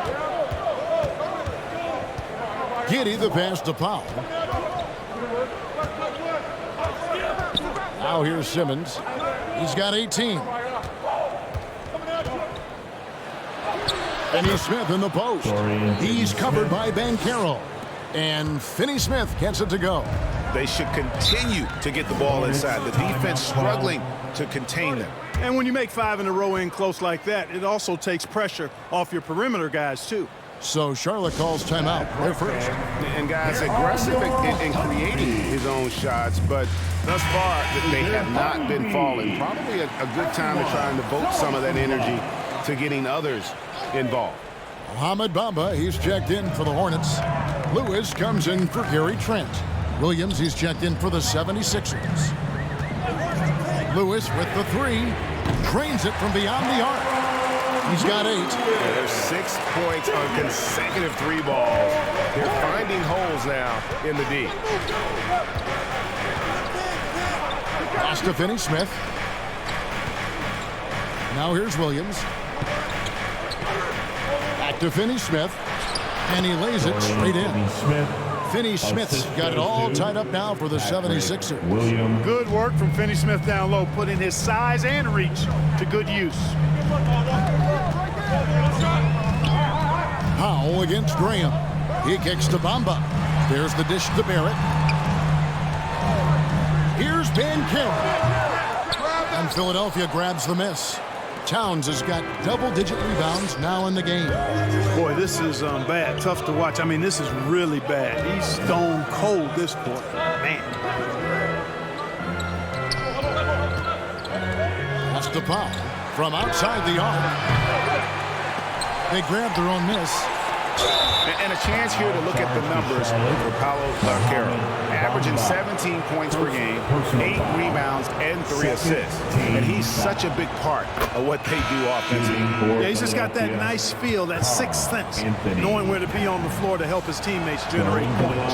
[SPEAKER 3] Giddey the pass to Powell. Now here's Simmons. He's got 18. Finney-Smith in the post. He's covered by Banchero. And Finney-Smith gets it to go.
[SPEAKER 11] They should continue to get the ball inside. The defense struggling to contain them.
[SPEAKER 4] And when you make 5 in a row in close like that, it also takes pressure off your perimeter guys, too.
[SPEAKER 3] So Charlotte calls timeout. They're first.
[SPEAKER 11] And guys, aggressive in creating his own shots, but thus far they have not been falling. Probably a good time to try and devote some of that energy to getting others involved.
[SPEAKER 3] Mohamed Bamba, he's checked in for the Hornets. Lewis comes in for Gary Trent. Williams, he's checked in for the 76ers. Lewis with the 3. Drains it from beyond the arc. He's got 8.
[SPEAKER 11] Yeah, there's 6 points on consecutive 3 balls. They're finding holes now in the D.
[SPEAKER 3] Pass to Finney-Smith. Now here's Williams. Back to Finney-Smith. And he lays it straight in. Finney-Smith's got it all tied up now for the 76ers.
[SPEAKER 4] Good work from Finney-Smith down low, putting his size and reach to good use.
[SPEAKER 3] Powell against Graham. He kicks to Bamba. There's the dish to Barrett. Here's Banchero. And Philadelphia grabs the miss. Towns has got double-digit rebounds now in the game.
[SPEAKER 4] Boy, this is bad. Tough to watch. I mean, this is really bad. He's stone cold this quarter. Man.
[SPEAKER 3] That's the Powell from outside the arc. They grab their own miss.
[SPEAKER 11] And a chance here to look at the numbers for Paulo Banchero. Averaging 17 points per game, 8 rebounds, and 3 assists. And he's such a big part of what they do offensively.
[SPEAKER 4] Yeah, he's just got that nice feel, that sixth sense, knowing where to be on the floor to help his teammates generate points.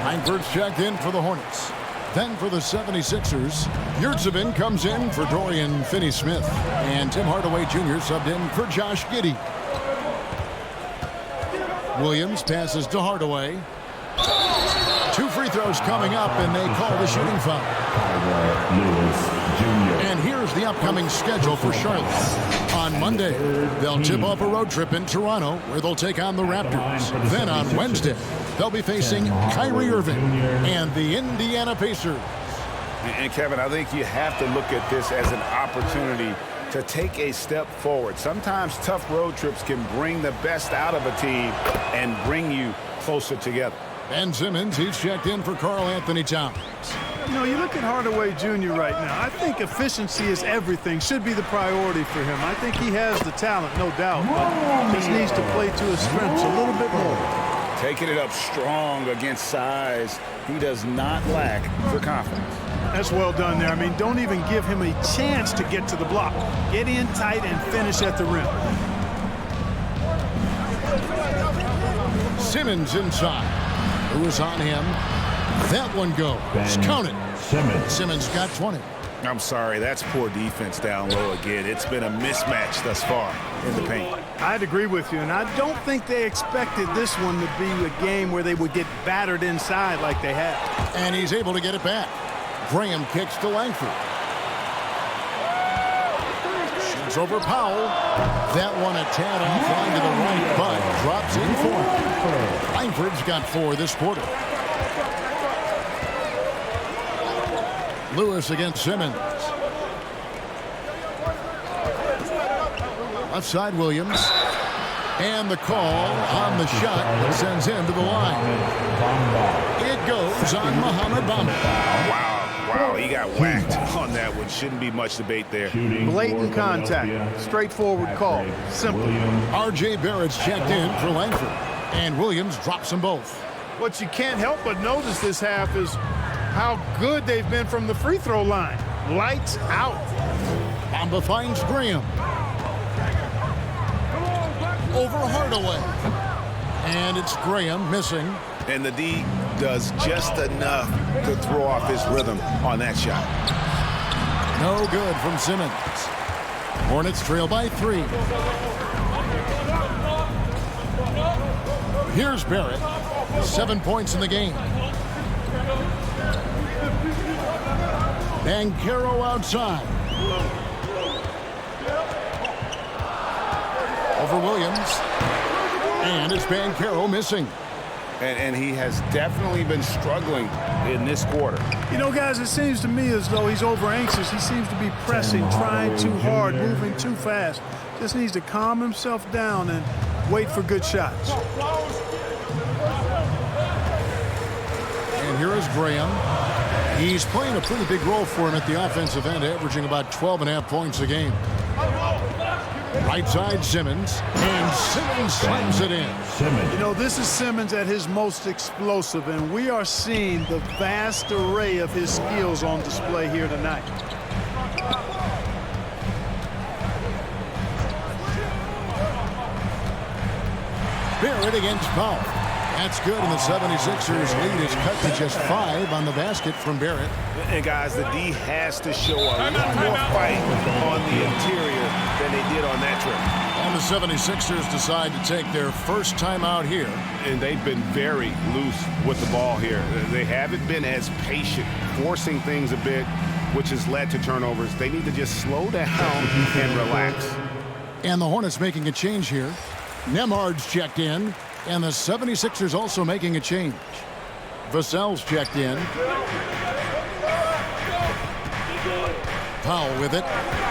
[SPEAKER 3] Langford's checked in for the Hornets. Then for the 76ers, Yurtseven comes in for Dorian Finney-Smith. And Tim Hardaway Jr. subbed in for Josh Giddey. Williams passes to Hardaway. 2 free throws coming up, and they call the shooting foul. And here's the upcoming schedule for Charlotte. On Monday, they'll tip off a road trip in Toronto, where they'll take on the Raptors. Then on Wednesday, they'll be facing Kyrie Irving and the Indiana Pacers.
[SPEAKER 11] And Kevin, I think you have to look at this as an opportunity to take a step forward. Sometimes tough road trips can bring the best out of a team and bring you closer together.
[SPEAKER 3] Ben Simmons, he's checked in for Karl Anthony Towns.
[SPEAKER 4] You know, you look at Hardaway Jr. right now. I think efficiency is everything, should be the priority for him. I think he has the talent, no doubt, but just needs to play to his strengths a little bit more.
[SPEAKER 6] Taking it up strong against size. He does not lack for confidence.
[SPEAKER 4] That's well done there. I mean, don't even give him a chance to get to the block. Get in tight and finish at the rim.
[SPEAKER 3] Simmons inside. Who's on him? That one goes. Count it. Simmons got 20.
[SPEAKER 11] I'm sorry, that's poor defense down low again. It's been a mismatch thus far in the paint.
[SPEAKER 4] I'd agree with you, and I don't think they expected this one to be a game where they would get battered inside like they have.
[SPEAKER 3] And he's able to get it back. Graham kicks to Langford. Shoots over Powell. That one a tad offline to the right, but drops in for him. Langford's got 4 this quarter. Lewis against Simmons. Left side Williams. And the call on the shot that sends him to the line. It goes on Mohamed Bamba.
[SPEAKER 11] Wow, he got whacked on that one. Shouldn't be much debate there.
[SPEAKER 4] Blatant contact. Straightforward call. Simple.
[SPEAKER 3] R.J. Barrett's checked in for Langford. And Williams drops them both.
[SPEAKER 4] What you can't help but notice this half is how good they've been from the free throw line. Lights out.
[SPEAKER 3] Bamba finds Graham. Over Hardaway. And it's Graham missing.
[SPEAKER 11] And the D does just enough to throw off his rhythm on that shot.
[SPEAKER 3] No good from Simmons. Hornets trail by 3. Here's Barrett. 7 points in the game. Banchero outside. Over Williams. And it's Banchero missing.
[SPEAKER 11] And he has definitely been struggling in this quarter.
[SPEAKER 4] You know, guys, it seems to me as though he's over anxious. He seems to be pressing, trying too hard, moving too fast. Just needs to calm himself down and wait for good shots.
[SPEAKER 3] And here is Graham. He's playing a pretty big role for him at the offensive end, averaging about 12.5 points a game. Right side, Simmons. And Simmons slams it in.
[SPEAKER 4] You know, this is Simmons at his most explosive, and we are seeing the vast array of his skills on display here tonight.
[SPEAKER 3] Barrett against Powell. That's good, and the 76ers lead is cut to just 5 on the basket from Barrett.
[SPEAKER 11] And guys, the D has to show a lot more fight on the interior than they did on that trip.
[SPEAKER 3] And the 76ers decide to take their first time out here.
[SPEAKER 11] And they've been very loose with the ball here. They haven't been as patient, forcing things a bit, which has led to turnovers. They need to just slow down and relax.
[SPEAKER 3] And the Hornets making a change here. Nembhard's checked in. And the 76ers also making a change. Vassell's checked in. Powell with it.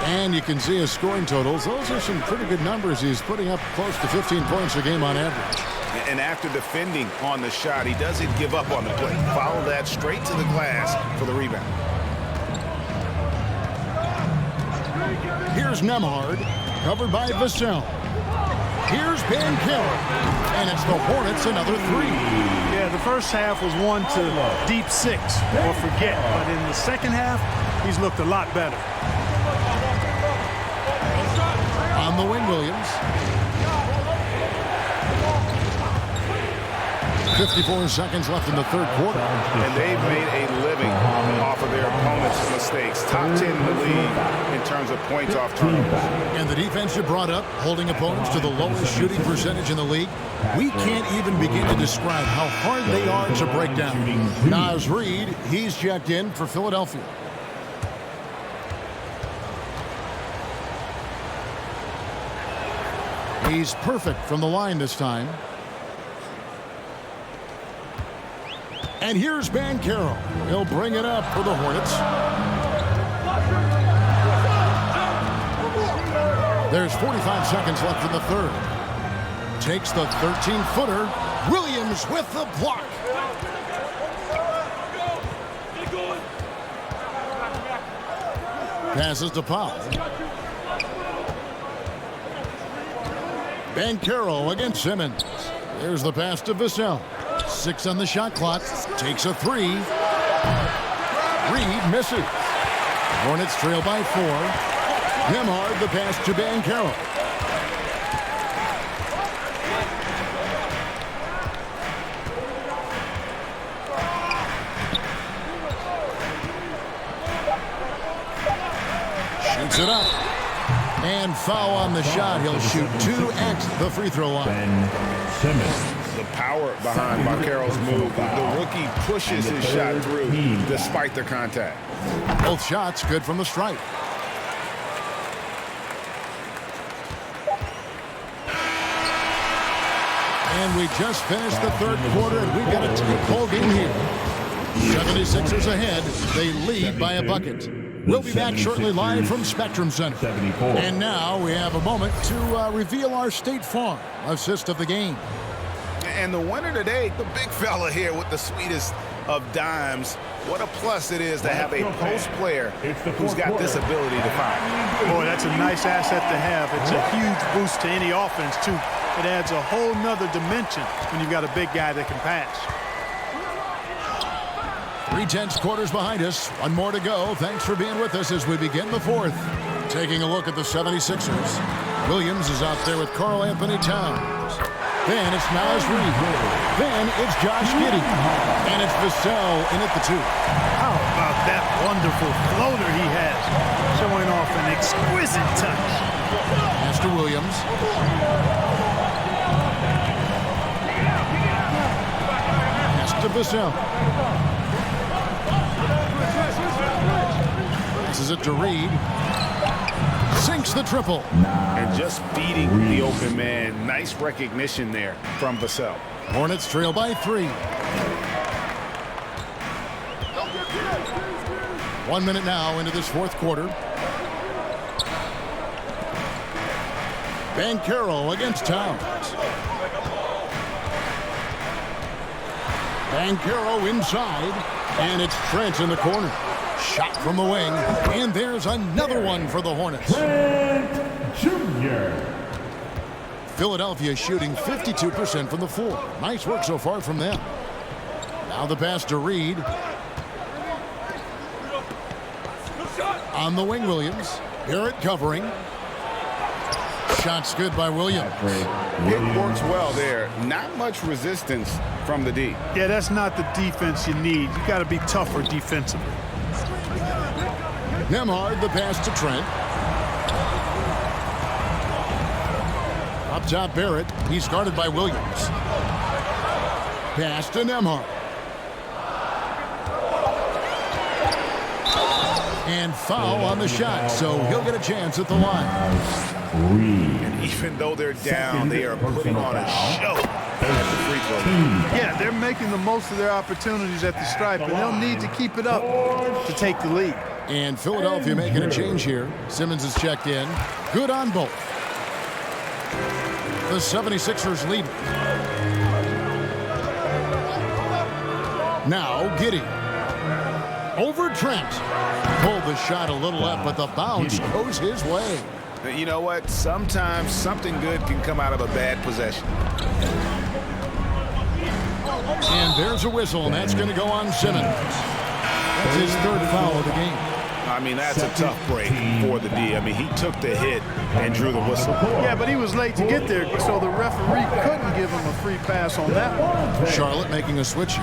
[SPEAKER 3] And you can see his scoring totals. Those are some pretty good numbers. He's putting up close to 15 points a game on average.
[SPEAKER 11] And after defending on the shot, he doesn't give up on the play. Follow that straight to the glass for the rebound.
[SPEAKER 3] Here's Nembhard, covered by Vassell. Here's Banchero, and it's the Hornets another 3.
[SPEAKER 4] Yeah, the first half was one to deep 6 or forget, but in the second half, he's looked a lot better.
[SPEAKER 3] On the wing, Williams. 54 seconds left in the third quarter.
[SPEAKER 11] And they've made a living off of their opponents' mistakes. Top 10 in the league in terms of points off turnovers.
[SPEAKER 3] And the defense you brought up, holding opponents to the lowest shooting percentage in the league. We can't even begin to describe how hard they are to break down. Naz Reid, he's checked in for Philadelphia. He's perfect from the line this time. And here's Banchero. He'll bring it up for the Hornets. There's 45 seconds left in the third. Takes the 13-footer. Williams with the block. Passes to Powell. Banchero against Simmons. There's the pass to Vassell. 6 on the shot clock. Takes a 3. Reid misses. Hornets trail by 4. Nembhard the pass to Banchero. Shoots it up. And foul on the shot. He'll shoot 2 at the free throw line.
[SPEAKER 5] Ben Simmons.
[SPEAKER 11] The power behind Banchero's move. The rookie pushes his shot through despite the contact.
[SPEAKER 3] Both shots good from the stripe. And we just finished the third quarter, and we've got a tight-ball game here. 76ers ahead. They lead by a bucket. We'll be back shortly live from Spectrum Center. And now we have a moment to reveal our State Farm assist of the game.
[SPEAKER 11] And the winner today, the big fella here with the sweetest of dimes. What a plus it is to have a post player who's got this ability to foul.
[SPEAKER 4] Boy, that's a nice asset to have. It's a huge boost to any offense, too. It adds a whole nother dimension when you've got a big guy that can pass.
[SPEAKER 3] 3/10 quarters behind us. One more to go. Thanks for being with us as we begin the fourth. Taking a look at the 76ers. Williams is out there with Karl Anthony Towns. Then it's Nas Reed. Then it's Josh Giddey. And it's Vassell in at the 2.
[SPEAKER 4] How about that wonderful floater he has, showing off an exquisite touch.
[SPEAKER 3] Pass to Williams. Pass to Vassell. This is it to Reed. Sinks the triple.
[SPEAKER 11] And just beating the open man. Nice recognition there from Vassell.
[SPEAKER 3] Hornets trail by 3. 1 minute now into this fourth quarter. Banchero against Towns. Banchero inside, and it's Trent in the corner. Shot from the wing, and there's another one for the Hornets.
[SPEAKER 5] Trent Jr.
[SPEAKER 3] Philadelphia shooting 52% from the floor. Nice work so far from them. Now the pass to Reed. On the wing, Williams. Barrett covering. Shot's good by Williams.
[SPEAKER 11] It works well there. Not much resistance from the D.
[SPEAKER 4] Yeah, that's not the defense you need. You got to be tougher defensively.
[SPEAKER 3] Nembhard, the pass to Trent. Up top, Barrett. He's guarded by Williams. Pass to Nembhard. And foul on the shot, so he'll get a chance at the line.
[SPEAKER 11] And even though they're down, they are putting on a show at the free throw line.
[SPEAKER 4] Yeah, they're making the most of their opportunities at the stripe, and they'll need to keep it up to take the lead.
[SPEAKER 3] And Philadelphia making a change here. Simmons is checked in. Good on both. The 76ers lead. Now Giddey. Over Trent. Pulled the shot a little left, but the bounce goes his way.
[SPEAKER 11] You know what? Sometimes something good can come out of a bad possession.
[SPEAKER 3] And there's a whistle, and that's going to go on Simmons. That's his third foul of the game.
[SPEAKER 11] I mean, that's a tough break for the D. I mean, he took the hit and drew the whistle.
[SPEAKER 4] Yeah, but he was late to get there, so the referee couldn't give him a free pass on that one.
[SPEAKER 3] Charlotte making a switch.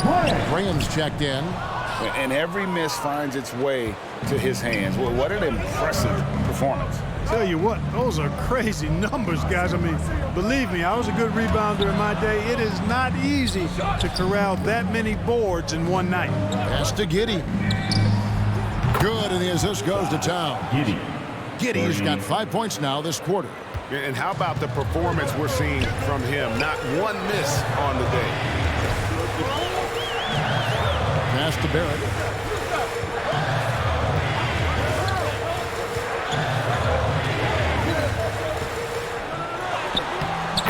[SPEAKER 3] Graham's checked in.
[SPEAKER 11] And every miss finds its way to his hands. Well, what an impressive performance.
[SPEAKER 4] Tell you what, those are crazy numbers, guys. I mean, believe me, I was a good rebounder in my day. It is not easy to corral that many boards in one night.
[SPEAKER 3] Pass to Giddey. Good, and the assist goes to Town. Giddey's got 5 points now this quarter.
[SPEAKER 11] And how about the performance we're seeing from him? Not one miss on the day.
[SPEAKER 3] Pass to Barrett.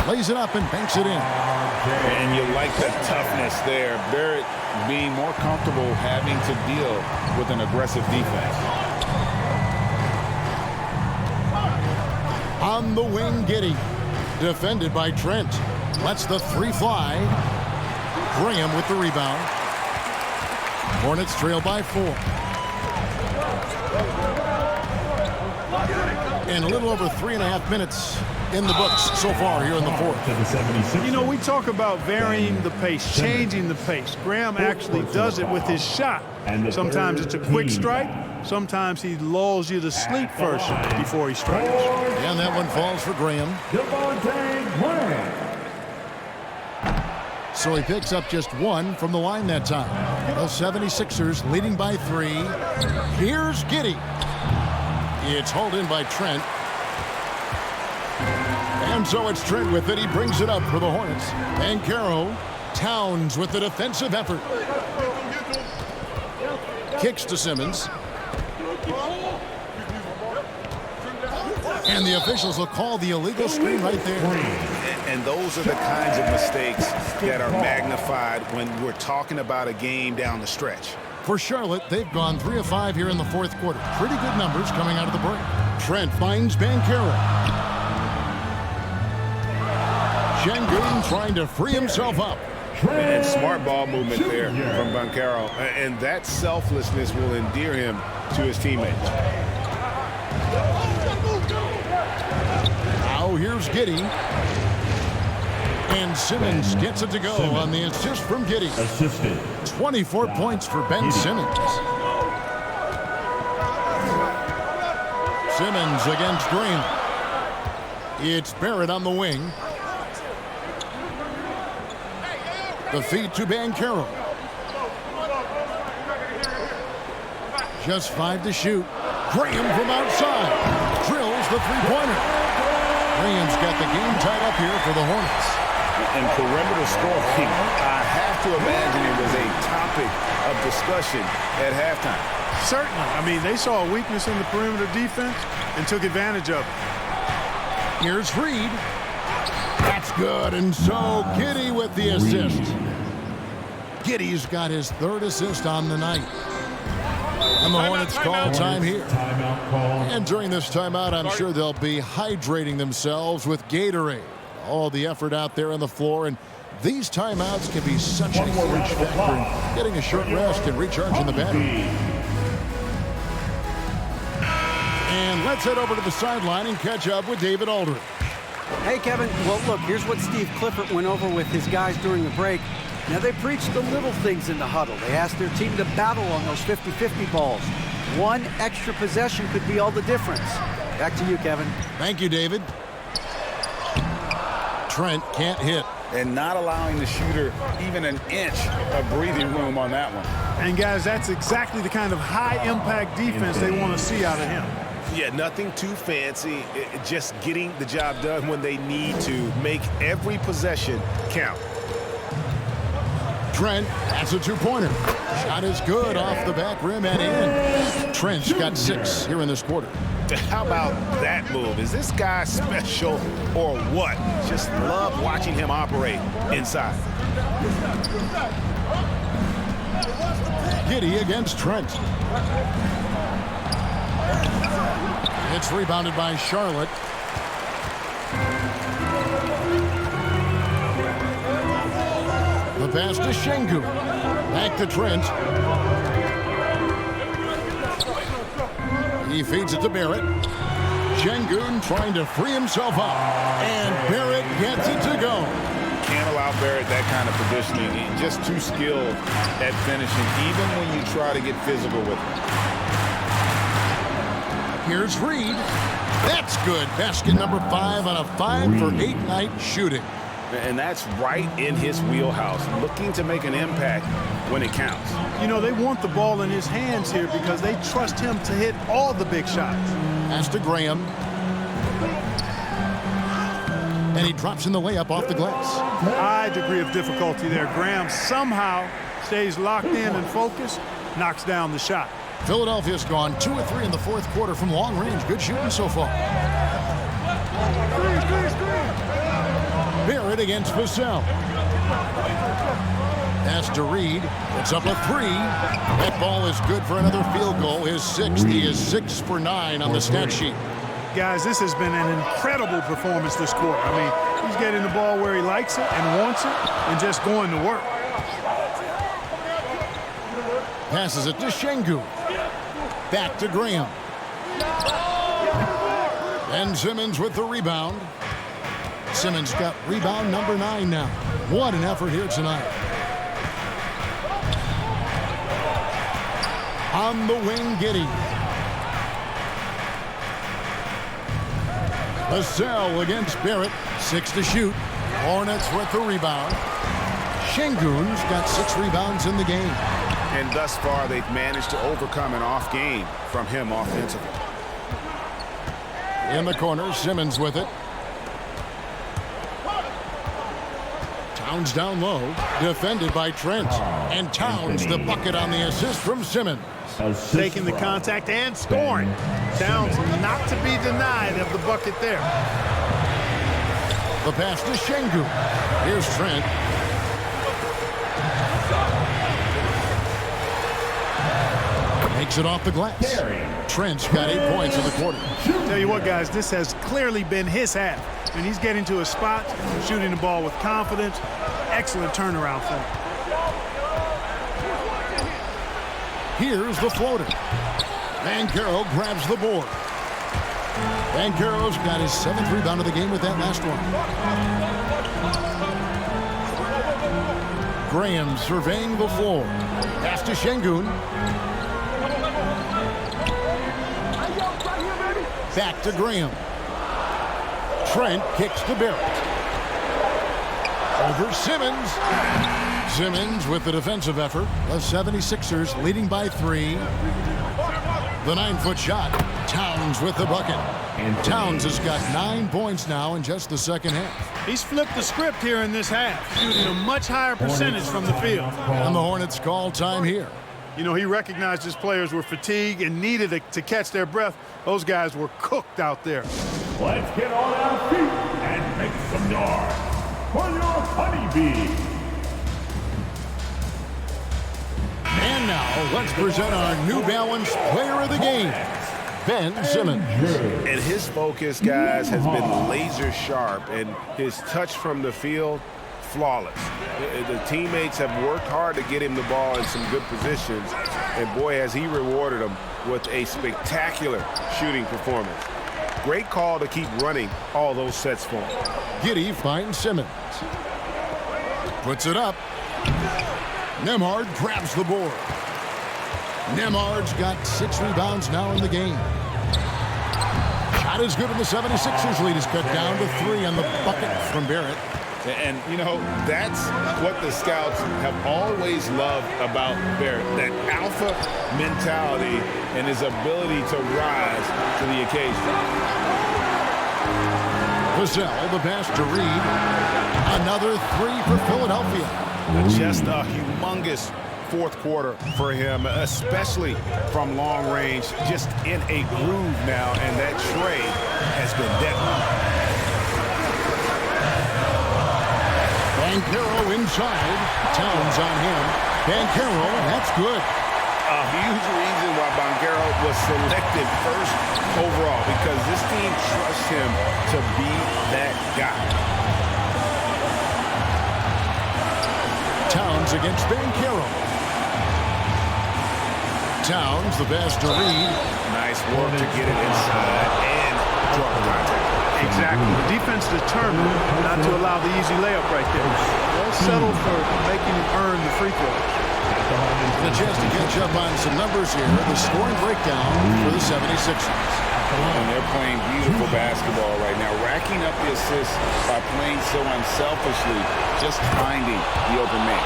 [SPEAKER 3] Lays it up and banks it in.
[SPEAKER 11] And you like the toughness there. Barrett being more comfortable having to deal with an aggressive defense.
[SPEAKER 3] On the wing, Giddey. Defended by Trent. Lets the 3 fly. Graham with the rebound. Hornets trail by 4. And a little over 3.5 minutes in the books so far here in the fourth.
[SPEAKER 4] You know, we talk about varying the pace, changing the pace. Graham actually does it with his shot. Sometimes it's a quick strike. Sometimes he lulls you to sleep first before he strikes.
[SPEAKER 3] And that one falls for Graham. So he picks up just 1 from the line that time. The 76ers leading by 3. Here's Giddey. It's hauled in by Trent. And so it's Trent with it. He brings it up for the Hornets. Banchero. Towns with the defensive effort. Kicks to Simmons. And the officials will call the illegal screen right there.
[SPEAKER 11] And those are the kinds of mistakes that are magnified when we're talking about a game down the stretch.
[SPEAKER 3] For Charlotte, they've gone 3 of 5 here in the fourth quarter. Pretty good numbers coming out of the break. Trent finds Banchero. Şengün trying to free himself up.
[SPEAKER 11] And smart ball movement there from Banchero. And that selflessness will endear him to his teammates.
[SPEAKER 3] Now here's Giddey. And Simmons gets it to go on the assist from Giddey.
[SPEAKER 5] Assisted.
[SPEAKER 3] 24 points for Ben Simmons. Simmons against Green. It's Barrett on the wing. The feed to Banchero. Just 5 to shoot. Graham from outside. Drills the three-pointer. Graham's got the game tied up here for the Hornets.
[SPEAKER 11] And perimeter scoring, I have to imagine it was a topic of discussion at halftime.
[SPEAKER 4] Certainly. I mean, they saw a weakness in the perimeter defense and took advantage of it.
[SPEAKER 3] Here's Reed. That's good. And so Giddey with the assist. Giddey's got his 3rd assist on the night. And the Hornets call time here. And during this timeout, I'm sure they'll be hydrating themselves with Gatorade. All the effort out there on the floor, and these timeouts can be such a huge factor in getting a short rest and recharging the battery. And let's head over to the sideline and catch up with David Aldridge.
[SPEAKER 8] Hey, Kevin. Well, look, here's what Steve Clifford went over with his guys during the break. Now, they preached the little things in the huddle. They asked their team to battle on those 50-50 balls. One extra possession could be all the difference. Back to you, Kevin.
[SPEAKER 3] Thank you, David. Trent can't hit.
[SPEAKER 11] And not allowing the shooter even an inch of breathing room on that one.
[SPEAKER 4] And, guys, that's exactly the kind of high-impact defense they want to see out of him.
[SPEAKER 12] Yeah, nothing too fancy. Just getting the job done when they need to. Make every possession count.
[SPEAKER 3] Trent, that's a two-pointer. Shot is good off the back rim and in. Trent's got 6 here in this quarter.
[SPEAKER 12] How about that move? Is this guy special or what? Just love watching him operate inside.
[SPEAKER 3] Giddey against Trent. It's rebounded by Charlotte. The pass to Şengün. Back to Trent. He feeds it to Barrett. Şengün trying to free himself up. And Barrett gets it to go.
[SPEAKER 11] Can't allow Barrett that kind of positioning. He's just too skilled at finishing, even when you try to get physical with him.
[SPEAKER 3] Here's Reed. That's good. Basket number 5 on a 5-for-8 night shooting.
[SPEAKER 12] And that's right in his wheelhouse, looking to make an impact when it counts.
[SPEAKER 4] You know, they want the ball in his hands here because they trust him to hit all the big shots.
[SPEAKER 3] Pass to Graham. And he drops in the layup off the glass.
[SPEAKER 4] High degree of difficulty there. Graham somehow stays locked in and focused, knocks down the shot.
[SPEAKER 3] Philadelphia's gone 2 of 3 in the 4th quarter from long range. Good shooting so far. Barrett against Vassell. Pass to Reed. It's up a 3. That ball is good for another field goal. His 6th. He is 6 for 9 on the stat sheet.
[SPEAKER 4] Guys, this has been an incredible performance this quarter. I mean, he's getting the ball where he likes it and wants it and just going to work.
[SPEAKER 3] Passes it to Şengün. Back to Graham. And Simmons with the rebound. Simmons got rebound number 9 now. What an effort here tonight. On the wing, Giddey. Vassell against Barrett. 6 to shoot. Hornets with the rebound. Şengün's got 6 rebounds in the game.
[SPEAKER 12] And thus far, they've managed to overcome an off game from him offensively.
[SPEAKER 3] In the corner, Simmons with it. Towns down low, defended by Trent. And Towns the bucket on the assist from Simmons.
[SPEAKER 4] Taking the contact and scoring. Towns not to be denied of the bucket there.
[SPEAKER 3] The pass to Şengün. Here's Trent. Makes it off the glass. Trent's got 8 points in the quarter.
[SPEAKER 4] Tell you what, guys, this has clearly been his half. And he's getting to a spot, shooting the ball with confidence. Excellent turnaround for him.
[SPEAKER 3] Here's the floater. Banchero grabs the board. Banchero's got his 7th rebound of the game with that last one. Graham surveying the floor. Pass to Şengün. Back to Graham. Trent kicks to Barrett. Over Simmons. Simmons with the defensive effort. The 76ers leading by 3. The 9-foot shot. Towns with the bucket. And Towns has got 9 points now in just the second half.
[SPEAKER 4] He's flipped the script here in this half, shooting a much higher percentage from the field.
[SPEAKER 3] And the Hornets call time here.
[SPEAKER 4] You know, he recognized his players were fatigued and needed to catch their breath. Those guys were cooked out there.
[SPEAKER 5] Let's get on our feet and make some noise for your honeybee.
[SPEAKER 3] And now, let's present our New Balance Player of the Game, Ben Simmons.
[SPEAKER 11] And his focus, guys, has been laser sharp, and his touch from the field, flawless. The teammates have worked hard to get him the ball in some good positions, and boy, has he rewarded them with a spectacular shooting performance. Great call to keep running all those sets for him.
[SPEAKER 3] Giddey finds Simmons. Puts it up. Nembhard grabs the board. Nembhard's got 6 rebounds now in the game. Shot is good, and the 76ers lead is cut down to 3 on the bucket from Barrett.
[SPEAKER 11] And, you know, that's what the scouts have always loved about Barrett, that alpha mentality and his ability to rise to the occasion.
[SPEAKER 3] Vassell, the pass to Reed. Another 3 for Philadelphia.
[SPEAKER 11] Just a humongous fourth quarter for him, especially from long range, just in a groove now, and that trade has been deadly.
[SPEAKER 3] Banchero inside. Towns on him. Banchero, that's good.
[SPEAKER 11] A huge reason why Banchero was selected first overall, because this team trusts him to be that guy.
[SPEAKER 3] Towns against Banchero. Towns, the pass to Reed.
[SPEAKER 11] Nice work to get it inside and draw the contact.
[SPEAKER 4] Exactly. The defense determined not to allow the easy layup right there. They'll settle for making him earn the free throws.
[SPEAKER 3] And a chance to catch up on some numbers here. The scoring breakdown for the 76ers.
[SPEAKER 6] And they're playing beautiful basketball right now, racking up the assists by playing so unselfishly, just finding the open man.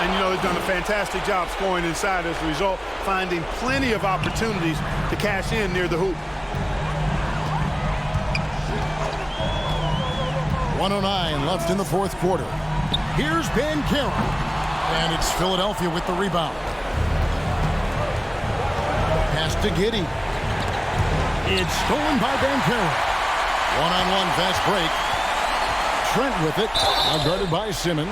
[SPEAKER 4] And, you know, they've done a fantastic job scoring inside as a result, finding plenty of opportunities to cash in near the hoop.
[SPEAKER 3] 1:09 left in the fourth quarter. Here's Banchero. And it's Philadelphia with the rebound. Pass to Giddey. It's stolen by Banchero. One-on-one fast break. Trent with it. Now guarded by Simmons.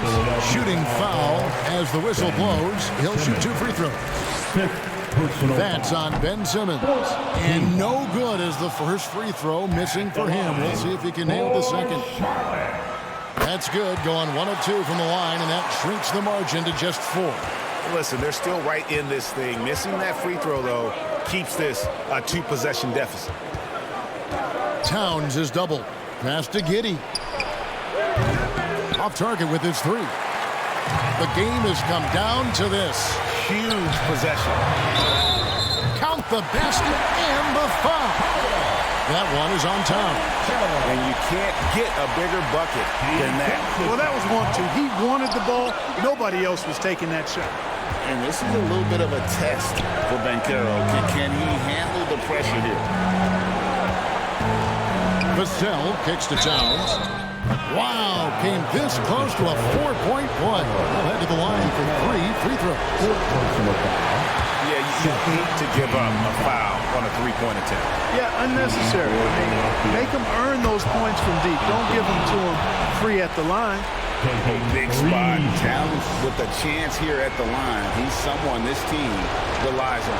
[SPEAKER 3] Shooting foul as the whistle blows. He'll shoot 2 free throws. That's on Ben Simmons. And no good as the first free throw missing for him. We'll see if he can nail the second. That's good, going 1 of 2 from the line, and that shrinks the margin to just 4.
[SPEAKER 11] Listen, they're still right in this thing. Missing that free throw, though, keeps this a 2-possession deficit.
[SPEAKER 3] Towns is doubled. Pass to Giddey. Off target with his 3. The game has come down to this.
[SPEAKER 11] Huge possession.
[SPEAKER 3] Count the basket and the foul. That one is on Towns.
[SPEAKER 11] And you can't get a bigger bucket than that.
[SPEAKER 4] Well, that was 1-2. He wanted the ball. Nobody else was taking that shot.
[SPEAKER 6] And this is a little bit of a test for Banchero. Can he handle the pressure here?
[SPEAKER 3] Vassell kicks to Towns. Wow, came this close to a 4-point play. He'll head to the line for 3 free throws.
[SPEAKER 11] Yeah, you hate to give up a foul on a 3-point attempt.
[SPEAKER 4] Yeah, unnecessary. Make them earn those points from deep. Don't give them to them free at the line.
[SPEAKER 6] Big spot. Towns with a chance here at the line. He's someone this team relies on.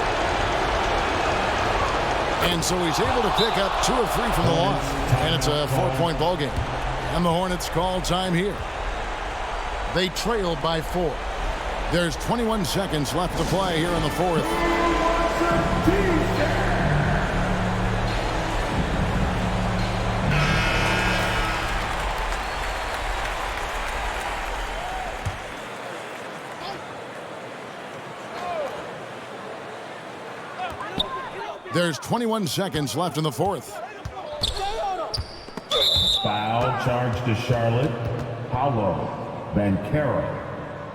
[SPEAKER 3] And so he's able to pick up 2 of 3 from the line. And it's a 4-point ball game. And the Hornets call time here. They trail by 4. There's 21 seconds left to play here in the fourth. There's 21 seconds left in the fourth.
[SPEAKER 5] Foul charge to Charlotte. Paolo Banchero.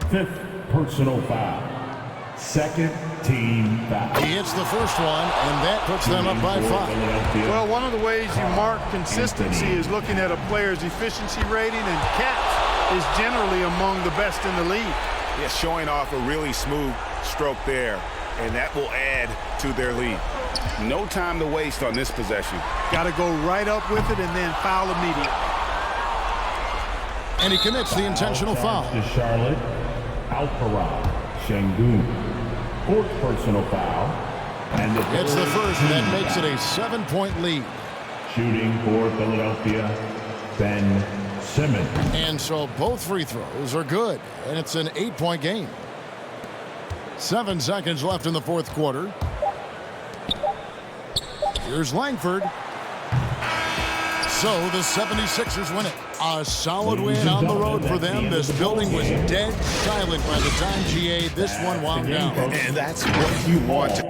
[SPEAKER 5] 5th personal foul. 2nd team foul.
[SPEAKER 3] He hits the first one, and that puts them up by 5.
[SPEAKER 4] Well, one of the ways you mark consistency is looking at a player's efficiency rating, and catch is generally among the best in the league.
[SPEAKER 11] Yeah, showing off a really smooth stroke there, and that will add to their lead. No time to waste on this possession.
[SPEAKER 4] Got to go right up with it and then foul immediately.
[SPEAKER 3] And he commits the intentional foul.
[SPEAKER 5] To Charlotte, Alfarad Şengün. 4th personal foul. And
[SPEAKER 3] It's the first, and that makes it a 7-point lead.
[SPEAKER 5] Shooting for Philadelphia, Ben Simmons.
[SPEAKER 3] And so both free throws are good, and it's an 8-point game. 7 seconds left in the fourth quarter. Here's Langford. So the 76ers win it. A solid win on the road for them. This building was dead silent by the time GA this one wound down.
[SPEAKER 11] And that's what you want.